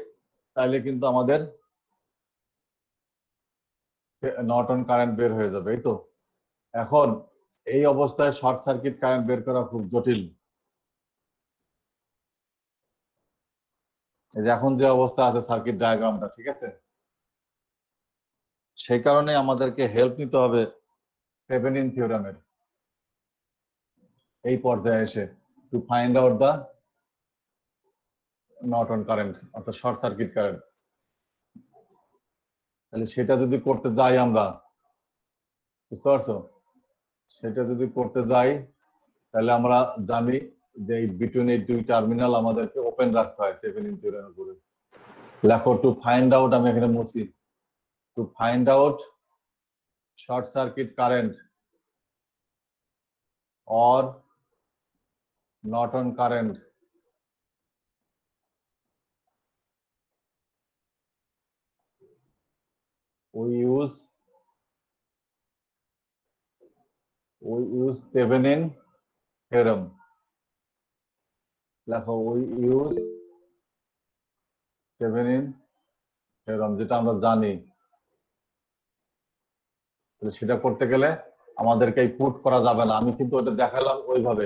তাহলে কিন্তু আমাদের নর্টন কারেন্ট বের হয়ে যাবে, এই তো। এখন এই অবস্থায় শর্ট সার্কিট কারেন্ট বের করা খুব জটিল। এই যে এখন যে অবস্থা আছে সার্কিট ডায়াগ্রামটা, ঠিক আছে, সেই কারণে আমাদেরকে হেল্প নিতে হবে থেভেনিন থিওরামের এই পর্যায়ে এসে, to find out the Norton current অর্থাৎ শর্ট সার্কিট কারেন্ট। তাহলে সেটা যদি করতে যাই আমরা, বুঝতে পারছো, সেটা যদি করতে যাই তাহলে আমরা জানি যে এই বিটুইন এই দুই টার্মিনাল আমাদেরকে ওপেন রাখতে হয় থেভেনিন থিওরামের উপরে। লেখো টু ফাইন্ড আউট, আমি এখানে মুছি, two find out short circuit current or Norton current, we use Thevenin theorem. লেখো we use Thevenin theorem, যেটা আমরা জানি। সেটা করতে গেলে আমাদেরকে পুট করা যাবে না, আমি কিন্তু ওটা দেখালাম ওইভাবে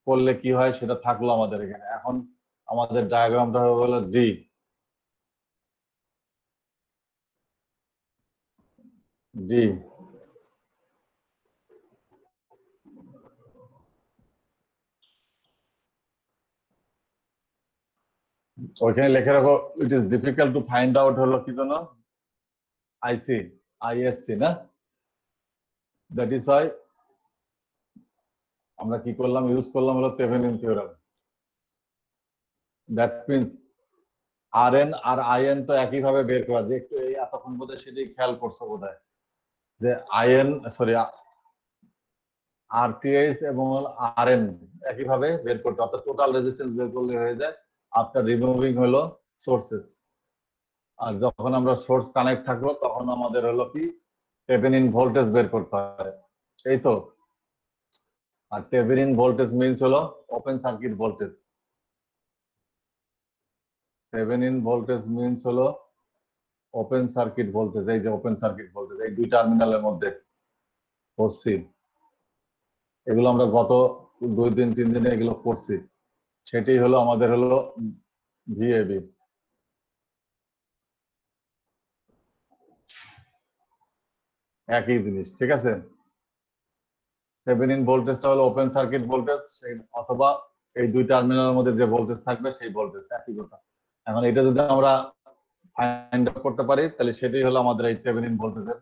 করলে কি হয় সেটা থাকলো আমাদের এখানে। এখন আমাদের ডায়াগ্রামটা হলো ডি, ডি ওইখানে লিখে রাখো, it is difficult to find out, হলো কি জন্য, আইসি আইএসসি না, দ্যাট ইজ ওয়াই আমরা কি করলাম, ইউজ করলাম হলো Thevenin theorem. That means RN আর আইএন তো একইভাবে বের করা যায়, একটু এই এতক্ষণ বোধহয় সেটাই খেয়াল করছো বোধহয়, যে আইএন সরি আরটিএস এবং আরএন একইভাবে বের করতে, অর্থাৎ টোটাল রেজিস্ট্যান্স বের করলে হয়ে যায় আফটার রিমুভিং হলো সোর্সেস। আর যখন আমরা সোর্স কানেক্ট থাকলো তখন আমাদের হলো কি থেভেনিন ভোল্টেজ বের করতে হয়, এই তো। আর থেভেনিন ভোল্টেজ মিন্স হলো open circuit voltage, Thevenin voltage means হলো ওপেন সার্কিট ভোল্টেজ, এই যে ওপেন সার্কিট ভোল্টেজ এই দুই টার্মিনালের মধ্যে ওসি, এগুলো আমরা গত 2-3 দিনে এগুলো করছি, সেটাই হলো আমাদের হলো ভিএবি। একই জিনিস, ঠিক আছে। থেভেনিন ভোল্টেজটা হলো ওপেন সার্কিট ভোল্টেজ, অথবা এই দুই টার্মিনালের মধ্যে যে ভোল্টেজ থাকবে সেই ভোল্টেজ, একই কথা। এখন এটা যদি আমরা ফাইন্ড আউট করতে পারি তাহলে সেটাই হলো আমাদের এই থেভেনিন ভোল্টেজের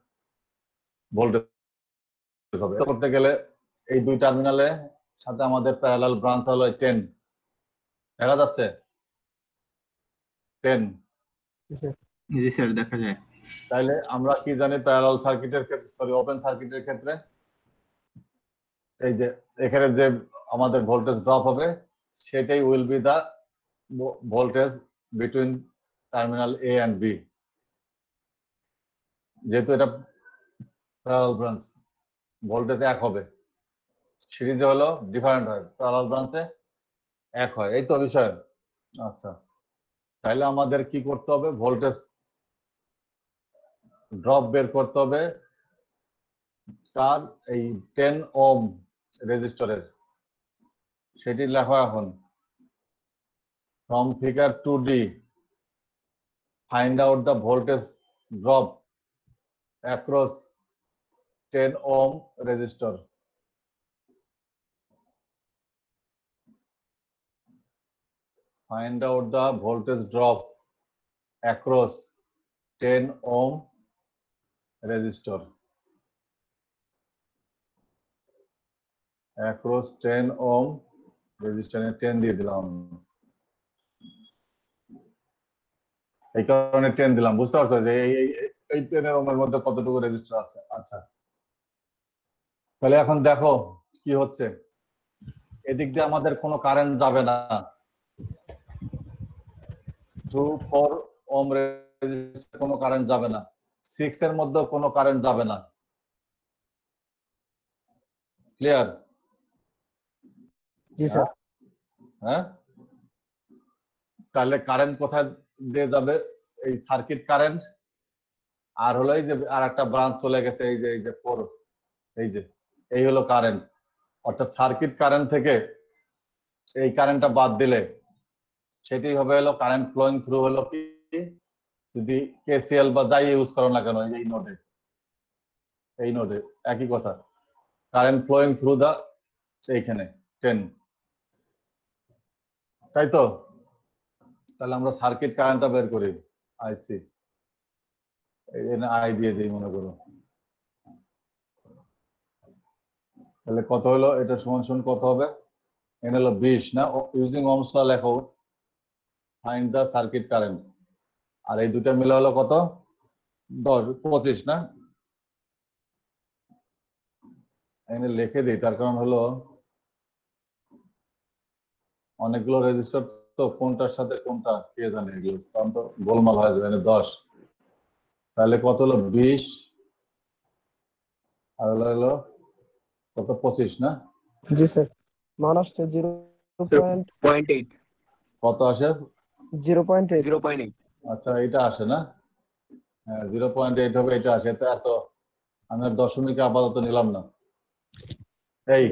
ভোল্টেজ হবে। করতে গেলে এই দুই টার্মিনালে সাথে আমাদের প্যারালাল ব্রাঞ্চ হলো 10, দেখা যাচ্ছে 10। জি স্যার, দেখা যায়। তাইলে আমরা কি জানি প্যারালাল সার্কিটের ক্ষেত্রে, সরি ওপেন সার্কিটের ক্ষেত্রে, এই যে এখানে যে আমাদের ভোল্টেজ ড্রপ হবে সেটাই will be the voltage between terminal A and B, যেহেতু এটা প্যারালাল ব্রাঞ্চ। ভোল্টেজ এক হবে, সিরিজে হলো ডিফারেন্ট হয়, প্যারালাল ব্রাঞ্চে এক হয়, এই তো বিষয়। আচ্ছা, তাহলে আমাদের কি করতে হবে, ভোল্টেজ ড্রপ বের করতে হবে তার এই 10 ওহম রেজিস্টরের, সেটি লেখো এখন। From figure 2D find out the voltage drop across 10 ohm resistor. Find out the voltage drop across 10 ohm resistor. Across 10 ohm resistor 10 দিয়ে দিলাম, এই কারণে 10 দিলাম, বুঝতে পারছো যে এই 10 ওহমের মধ্যে কতটুকু রেজিস্টর আছে। আচ্ছা, তাহলে এখন দেখো কি হচ্ছে, এদিক দিয়ে আমাদের কোনো কারেন্ট যাবে না, থ্রু 4 ওহম রেজিস্টর কোনো কারেন্ট যাবে না, 6 এর মধ্যে কোনো কারেন্ট যাবে না। ক্লিয়ার? জি স্যার। হ্যাঁ, তাহলে কারেন্ট কোথায় দিয়ে যাবে, এই সার্কিট কারেন্ট, আর হলো এই যে আর একটা ব্রাঞ্চ চলে গেছে, এই যে 4, এই হলো কারেন্ট, অর্থাৎ সার্কিট কারেন্ট থেকে এই কারেন্টটা বাদ দিলে সেটি হবে হলো কারেন্ট ফ্লোয়িং থ্রু হলো কি, যদি কেসিএল বা যাই ইউজ করো না কেন এই নোডে একই কথা, কারেন্ট ফ্লোয়িং থ্রু দা এইখানে 10, তাই তো? তাহলে আমরা সার্কিট কারেন্টটা বের করি, আইসি আই দিয়ে দিই মনে করো, তাহলে কত হলো, এটা সমান সমান কত হবে, এন হলো 20 না, ইউজিং ওহমস ল লেখো, ফাইন্ড দা সার্কিট কারেন্ট, আর এই দুটো মিলে হলো কত, 25 না, এখানে লিখে দিই, তার কারণ হলো অনেকগুলো রেজিস্টার তো কোনটার সাথে কোনটা কে জানে, এগুলো কারণ তো গোলমাল হয়ে যাবে, 10, তাহলে কত হলো 20 আর হলো কত 25 না? জি স্যার। মান আসছে 0.8 কত আসে? 0.8। 0.8 আচ্ছা, এটা আসে না, হ্যাঁ 0.8 হবে, এটা আসে, এত আমি আর দশমিকে আপাতত নিলাম না, এই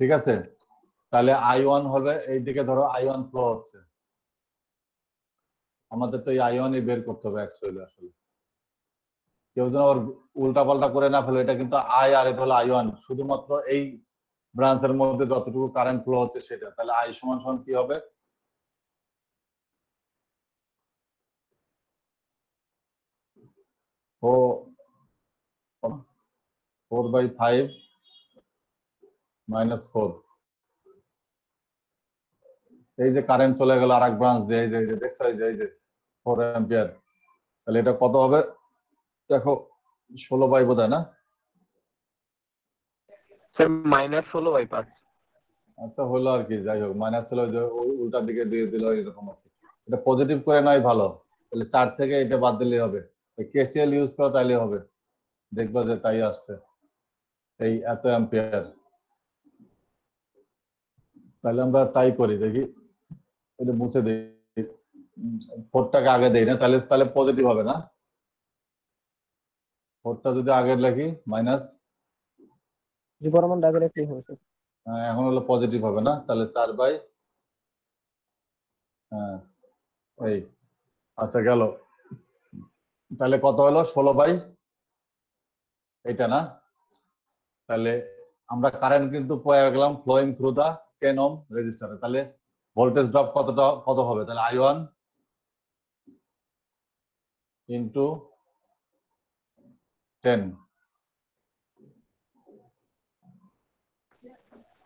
ঠিক আছে। তাহলে I1 হবে, এইদিকে ধরো I1 ফ্লো হচ্ছে, আমাদের তো এই I1 বের করতে হবে অ্যাকচুয়ালি, আসলে কেউ যেন আবার উল্টা পাল্টা করে না ফেলে, এটা কিন্তু I আর এটা হলো I1, শুধুমাত্র এই ব্রাঞ্চের মধ্যে যতটুকু কারেন্ট ফ্লো হচ্ছে সেটা, তাহলে I সমান সমান কি হবে, ও 4/5 - 4, এই যে কারেন্ট চলে গেল আরেক ব্রাঞ্চ দিয়ে, এই যে দেখছো, এই যে 4 অ্যাম্পিয়ার, তাহলে এটা কত হবে দেখো, 16 বোধ হয় না? স্যার -16/5। আচ্ছা, হলো আর কি, যাই হোক, মাইনাস হলো যে উল্টা দিকে দিয়ে দিল এরকম আর কি, এটা পজিটিভ করে নয় ভালো, তাহলে 4 থেকে এটা বাদ দিলে হবে, কেসিএল ইউজ করো তাইলে হবে, দেখবা যে তাই আসছে, এই এত অ্যাম্পিয়ার। তাহলে আমরা তাই করি, দেখি এটা মুছে দিই, 4টাকে আগে দেই না, তাহলে পজিটিভ হবে না, 4টা যদি আগে লিখি মাইনাস, জি বর্তমান দাগে রাখলেই হবে স্যার। এখন হলো পজিটিভ হবে না, তাহলে 4/, হ্যাঁ এই, আচ্ছা গেল, তাহলে কত হলো 16/, এইটা না, তাহলে আমরা কারেন্ট কিন্তু পেয়ে গেলাম ফ্লোয়িং থ্রু দা 10 ওহম রেজিস্টারে, তাহলে ভোল্টেজ ড্রপ কত হবে, তাহলে I1 ইন্টু 10,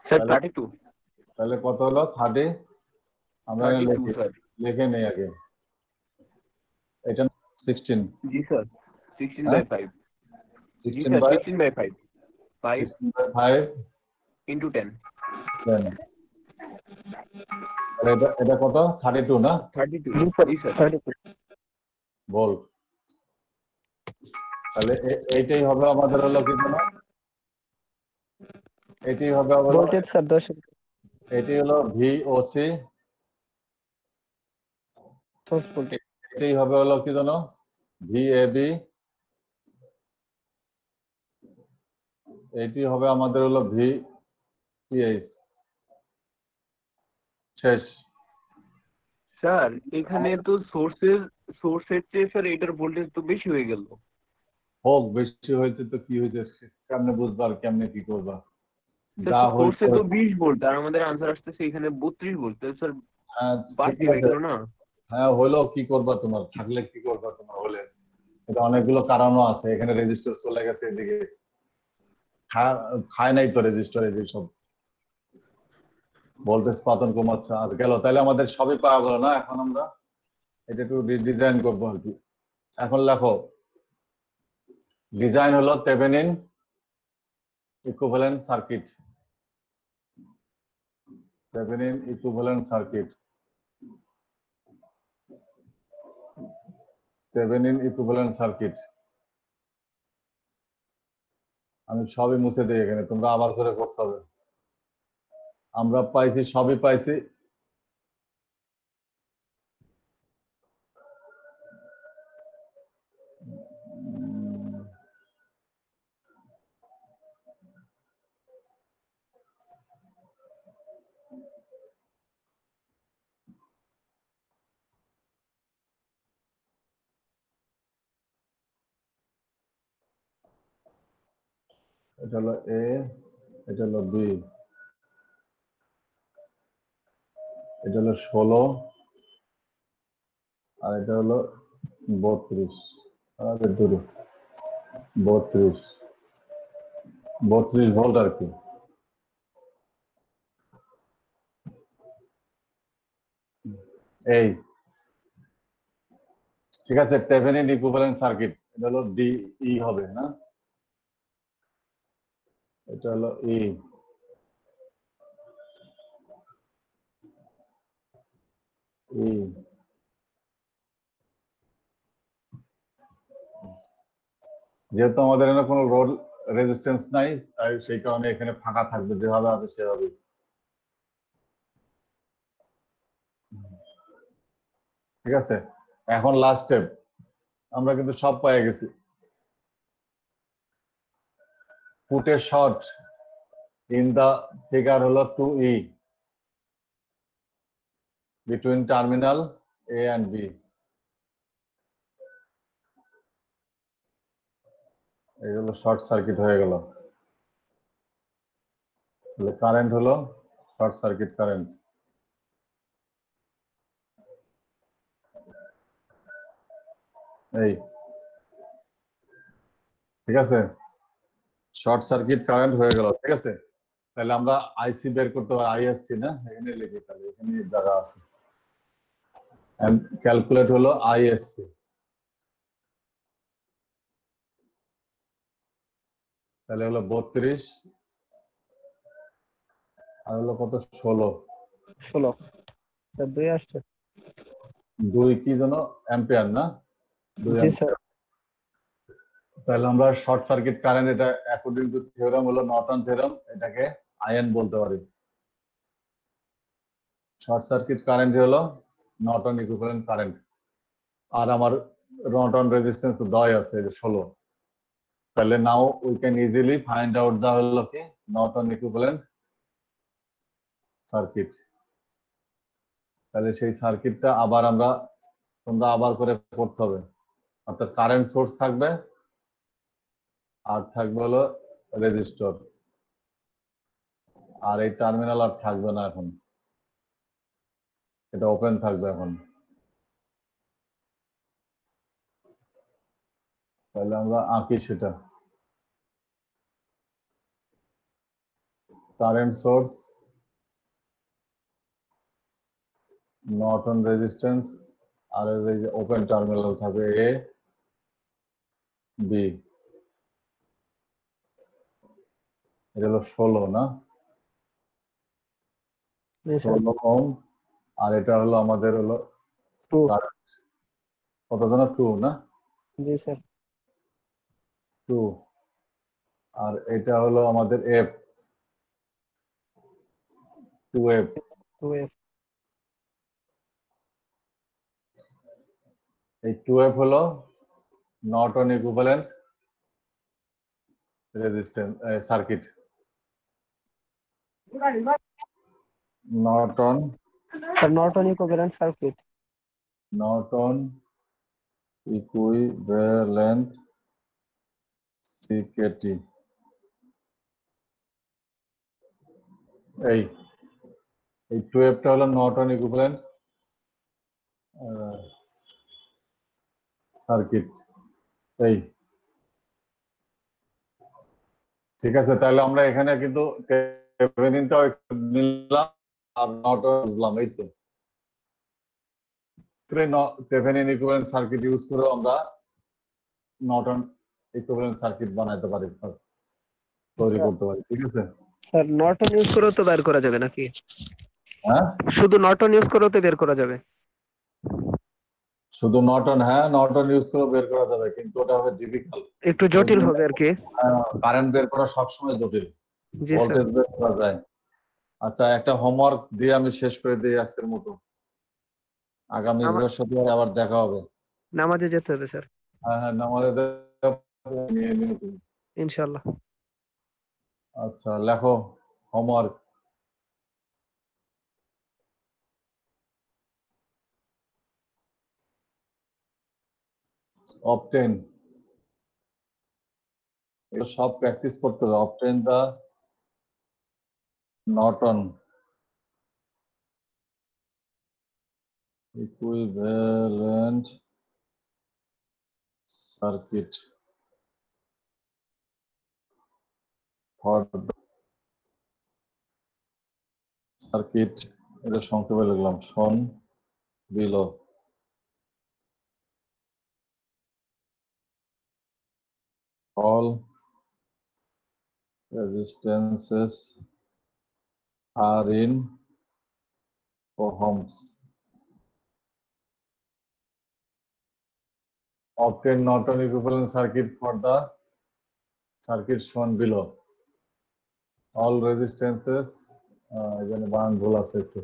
স্যার 32। তাহলে কত হলো 30, আমরা 32 স্যার। লিখে নেই আগে, এটা 16, জি স্যার, 16/5। জি 16 স্যার, বাই 16/5, 5 5 into 10, 10, তাহলে এটা কত 32 না 32। জি স্যার। ভোল্ট, তাহলে এইটাই হবে আমাদের হলো কি না এটি হবে হলো ভোল্টেজ স্যার 10 এটি হলো ভিওসি, সোর্স ভোল্টেজ। এটাই হবে হলো কি জানো, ভিএবি, এটি হবে আমাদের হলো ভিটিএইচ। শেষ। স্যার এখানে তো সোর্সের চেয়ে স্যার এটার ভোল্টেজ তো বেশি হয়ে গেল। হোক, বেশি হয়েছে তো কি হয়েছে, কেমনে বুঝবার, কেমনে কি করবা, যা সোর্সে হয়েছে। তো 20 ভোল্ট আর আমাদের আনসার আসতেছে এখানে 32 ভোল্ট, স্যার হ্যাঁ ঠিক বাড়তি হয়ে আছে, গেল না? হ্যাঁ হলো, কি করবা তোমার, থাকলে কি করবা তোমার হলে, এটা অনেকগুলো কারণও আছে, এখানে রেজিস্টার চলে গেছে এদিকে, খায় নাই তো রেজিস্টার, এই সব ভোল্টেজ পাতন কমাচ্ছে আর গেল, তাহলে আমাদের সবই পাওয়া গেল না। এখন আমরা এটা একটু ডিজাইন করবো আর কি। এখন লেখো, ডিজাইন হলো Thevenin equivalent circuit, Thevenin equivalent circuit, Thevenin equivalent circuit. আমি সবই মুছে দিই এখানে, তোমরা আবার করে করতে হবে। আমরা পাইছি, সবই পাইছি। এটা হলো এ, এটা হলো বি, এটা হলো 16, আর এটা হলো 32, আমাদের দূরে 32 ভোল্ট আর কি। এই ঠিক আছে, থেভেনিন ইকুইভ্যালেন্ট সার্কিট, এটা হলো ডিই হবে না, এটা হলো ই, ই যেহেতু আমাদের এখানে কোনো রোড রেজিস্ট্যান্স নাই, তাই সেই কারণে এখানে ফাঁকা থাকবে, যেভাবে আছে সেভাবে। ঠিক আছে, এখন লাস্ট স্টেপ, আমরা কিন্তু সব পেয়ে গেছি। Put a short in the figure হলো 2E between terminal A and B. এই হলো শর্ট সার্কিট হয়ে গেল, কারেন্ট হলো শর্ট সার্কিট কারেন্ট। এই ঠিক আছে, শর্ট সার্কিট কারেন্ট হয়ে গেল। ঠিক আছে, তাহলে আমরা আইসি বের করতে পারি, আইএসসি না, এখানে লিখি, তাহলে এখানে জায়গা আছে, ক্যালকুলেট হলো আইএসসি, তাহলে হলো 32 আর হলো কত, 16 16 স্যার 2 আসছে। 2 কি যেন অ্যাম্পিয়ার না, 2 জি স্যার। তাহলে আমরা শর্ট সার্কিট কারেন্ট, এটা অ্যাকর্ডিং টু থিওরাম হলো নর্টন থিওরাম, এটাকে আইএন বলতে পারি। শর্ট সার্কিট কারেন্ট হলো নর্টন ইকুইভ্যালেন্ট কারেন্ট, আর আমার নর্টন রেজিস্ট্যান্স তো 10 আছে, 16, তাহলে now we can easily find out the হলো কি নর্টন ইকুইভ্যালেন্ট সার্কিট। তাহলে সেই সার্কিটটা আবার তোমরা আবার করে করতে হবে, অর্থাৎ কারেন্ট সোর্স থাকবে আর থাকবে হলো রেজিস্টর, আর এই টার্মিনাল আর থাকবে না, এখন এটা ওপেন থাকবে এখন। তাহলে আমরা আঁকি সেটা, কারেন্ট সোর্স, নর্টন রেজিস্ট্যান্স, আর এই যে ওপেন টার্মিনাল থাকবে এ বি, এটা হলো 16 না, জি স্যার। 16 ওহম, আর এটা হলো আমাদের হলো 2 কারেন্ট, কত যেন 2 না, জি স্যার। 2, আর এটা হলো আমাদের এফ, 2F 2F এই 2F হলো Norton equivalent resistance circuit. Norton sir Norton equivalent circuit. Norton equivalent CKT. এই 2Fটা হলো নর্টন ইকুইভ্যালেন্ট সার্কিট। এই ঠিক আছে, তাহলে আমরা এখানে কিন্তু থেভেনিনটাও একটু নিলাম আর নর্টন বুঝলাম। এই তো থেভেনিন ইকুইভ্যালেন্ট সার্কিট ইউজ করে আমরা নর্টন ইকুইভ্যালেন্ট সার্কিট বানাইতে পারি, তৈরি করতে পারি। ঠিক আছে স্যার নর্টন ইউজ করেও তো বের করা যাবে নাকি? হ্যাঁ, শুধু নর্টন ইউজ করেও তো বের করা যাবে। শুধু নর্টন, হ্যাঁ নর্টন ইউজ করে বের করা যাবে, কিন্তু ওটা হবে ডিফিকাল্ট, একটু জটিল হবে আর কি। কারেন্ট বের করা সবসময় জটিল, জি স্যার। ভোল্টেজ বের করা যায়। আচ্ছা, একটা হোমওয়ার্ক দিয়ে আমি শেষ করে দিই আজকের মতো। আগামী বৃহস্পতিবার আবার দেখা হবে। নামাজে যেতে হবে স্যার। হ্যাঁ হ্যাঁ, নামাজে নিয়ে নিও তুমি। ইনশাআল্লাহ। আচ্ছা, লেখো হোমওয়ার্ক। অবটেন, এগুলো সব প্র্যাকটিস করতে হবে। Obtain the Norton equivalent circuit for circuit, এটা সংক্ষেপে লিখলাম, shown below. All resistances are in ohms. Obtain Norton equivalent circuit for the circuit shown below. All resistances, এখানে বানান ভুল আছে একটু।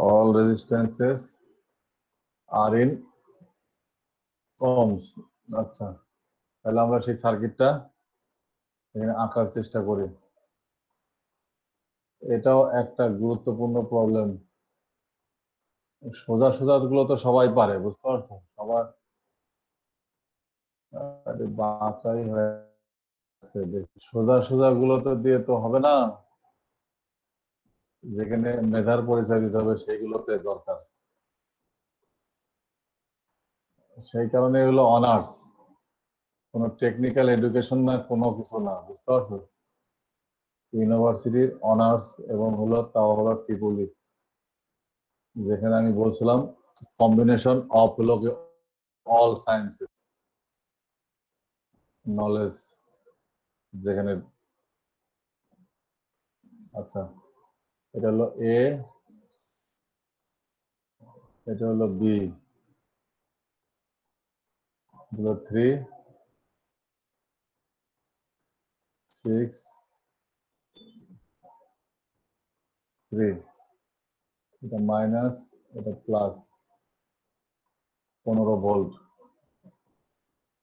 All resistances are in ohms. আচ্ছা, তাহলে আমরা সেই সার্কিটটা এখানে আঁকার চেষ্টা করি। এটাও একটা গুরুত্বপূর্ণ প্রবলেম। সোজা সোজা গুলো তো সবাই পারে, বুঝতে পারছো? সবার বাঁচাই হয়েছে, সোজা সোজা গুলো তো দিয়ে তো হবে না, যেখানে মেধার পরিচয় দিতে হবে সেইগুলোতে দরকার। সেই কারণে এগুলো অনার্স, কোনো টেকনিক্যাল এডুকেশন না, কোনো কিছু না, বুঝতে পারছো? ইউনিভার্সিটির অনার্স এবং হলো তাও হলো ট্রিপলি, যেখানে আমি বলছিলাম কম্বিনেশন অফ হলো অল সায়েন্সেস নলেজ, যেখানে আচ্ছা এটা হলো এ, এটা হলো বি, হলো 3 6 3, এটা মাইনাস, এটা প্লাস 15 ভোল্ট।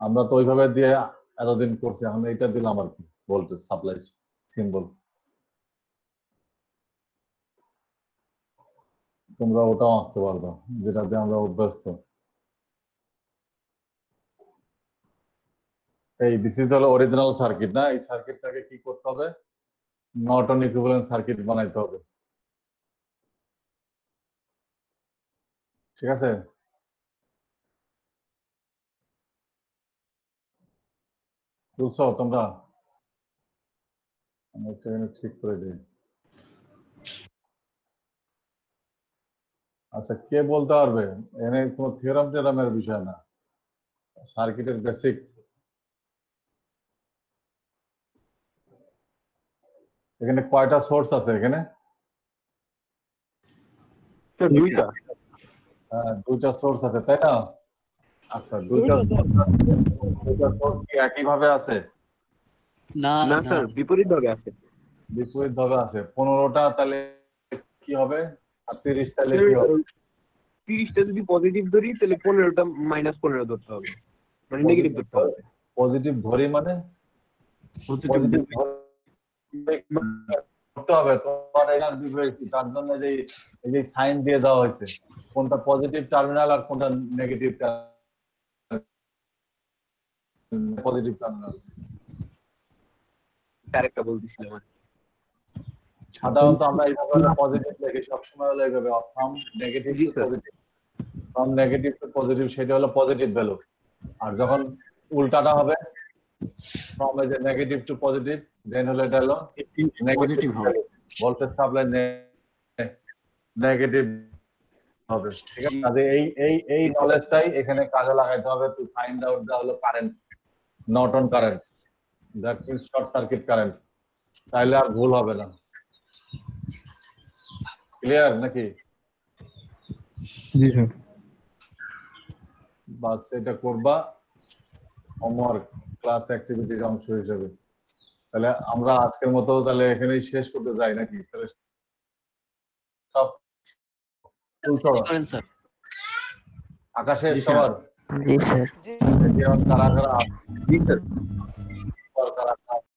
আমরা তো ওইভাবে দিয়ে এতদিন করছি, এখন এটা দিলাম আর কি, ভোল্টেজ সাপ্লাই সিম্বল। তোমরা ওটাও আঁকতে পারবে, যেটাতে আমরা অভ্যস্ত। এই দিস ইজ হলো অরিজিনাল সার্কিট না, এই সার্কিটটাকে কি করতে হবে? নর্টন ইকুইভ্যালেন্ট সার্কিট বানাইতে হবে। ঠিক আছে, বুঝছো তোমরা? আমি একটা এখানে ঠিক করে দিই। আচ্ছা, কে বলতে পারবে? এখানে কোনো থিওরাম টেরামের বিষয় না, সার্কিটের বেসিক। এখানে কয়টা সোর্স আছে? এখানে দুইটা। হ্যাঁ, দুইটা সোর্স আছে, তাই না? আচ্ছা, দুইটা সোর্স কি একই ভাবে আছে? না না না স্যার বিপরীত ভাবে আছে। বিপরীত ভাবে আছে। 15টা তাহলে কি হবে? আর 30 তাহলে কি হবে? 30টা যদি পজিটিভ ধরি তাহলে 15টা -15 ধরতে হবে, মানে নেগেটিভ ধরতে হবে। পজিটিভ ধরি মানে পজিটিভ পজিটিভ ধরতে হবে। তোমার এটার বিপরীত কি? তার জন্য এই যে সাইন দিয়ে দেওয়া হয়েছে, কোনটা পজিটিভ টার্মিনাল আর কোনটা নেগেটিভ পজিটিভ টার্মিনাল। আরেকটা বলতেছিলাম আর কি। সাধারণত আমরা এইভাবে পজিটিভ লিখি, সবসময় হলো এইভাবে ফ্রম নেগেটিভ জি to sir. Positive, from negative to positive, সেটা হলো পজিটিভ ভ্যালু। আর যখন উল্টাটা হবে, ফ্রম এই যে নেগেটিভ টু পজিটিভ, দেন হলো এটা হলো নেগেটিভ পজিটিভ হবে। ভ্যালু, ভোল্টেজ সাপ্লাই নেগেটিভ হবে। ঠিক আছে, তাহলে এই নলেজটাই এখানে কাজে লাগাইতে হবে টু ফাইন্ড আউট দা হলো current, Norton current, that means short circuit current. তাইলে আর ভুল হবে না। ক্লিয়ার নাকি? জি স্যার। বাস এটা করবা হোমওয়ার্ক ক্লাস অ্যাক্টিভিটির অংশ হিসেবে। তাহলে আমরা আজকের মতো তাহলে এখানেই শেষ করতে যাই নাকি? তাহলে সব ফুল সবার করেন স্যার। আকাশের জি স্যার। সবার জি স্যার। কারা কারা জি স্যার।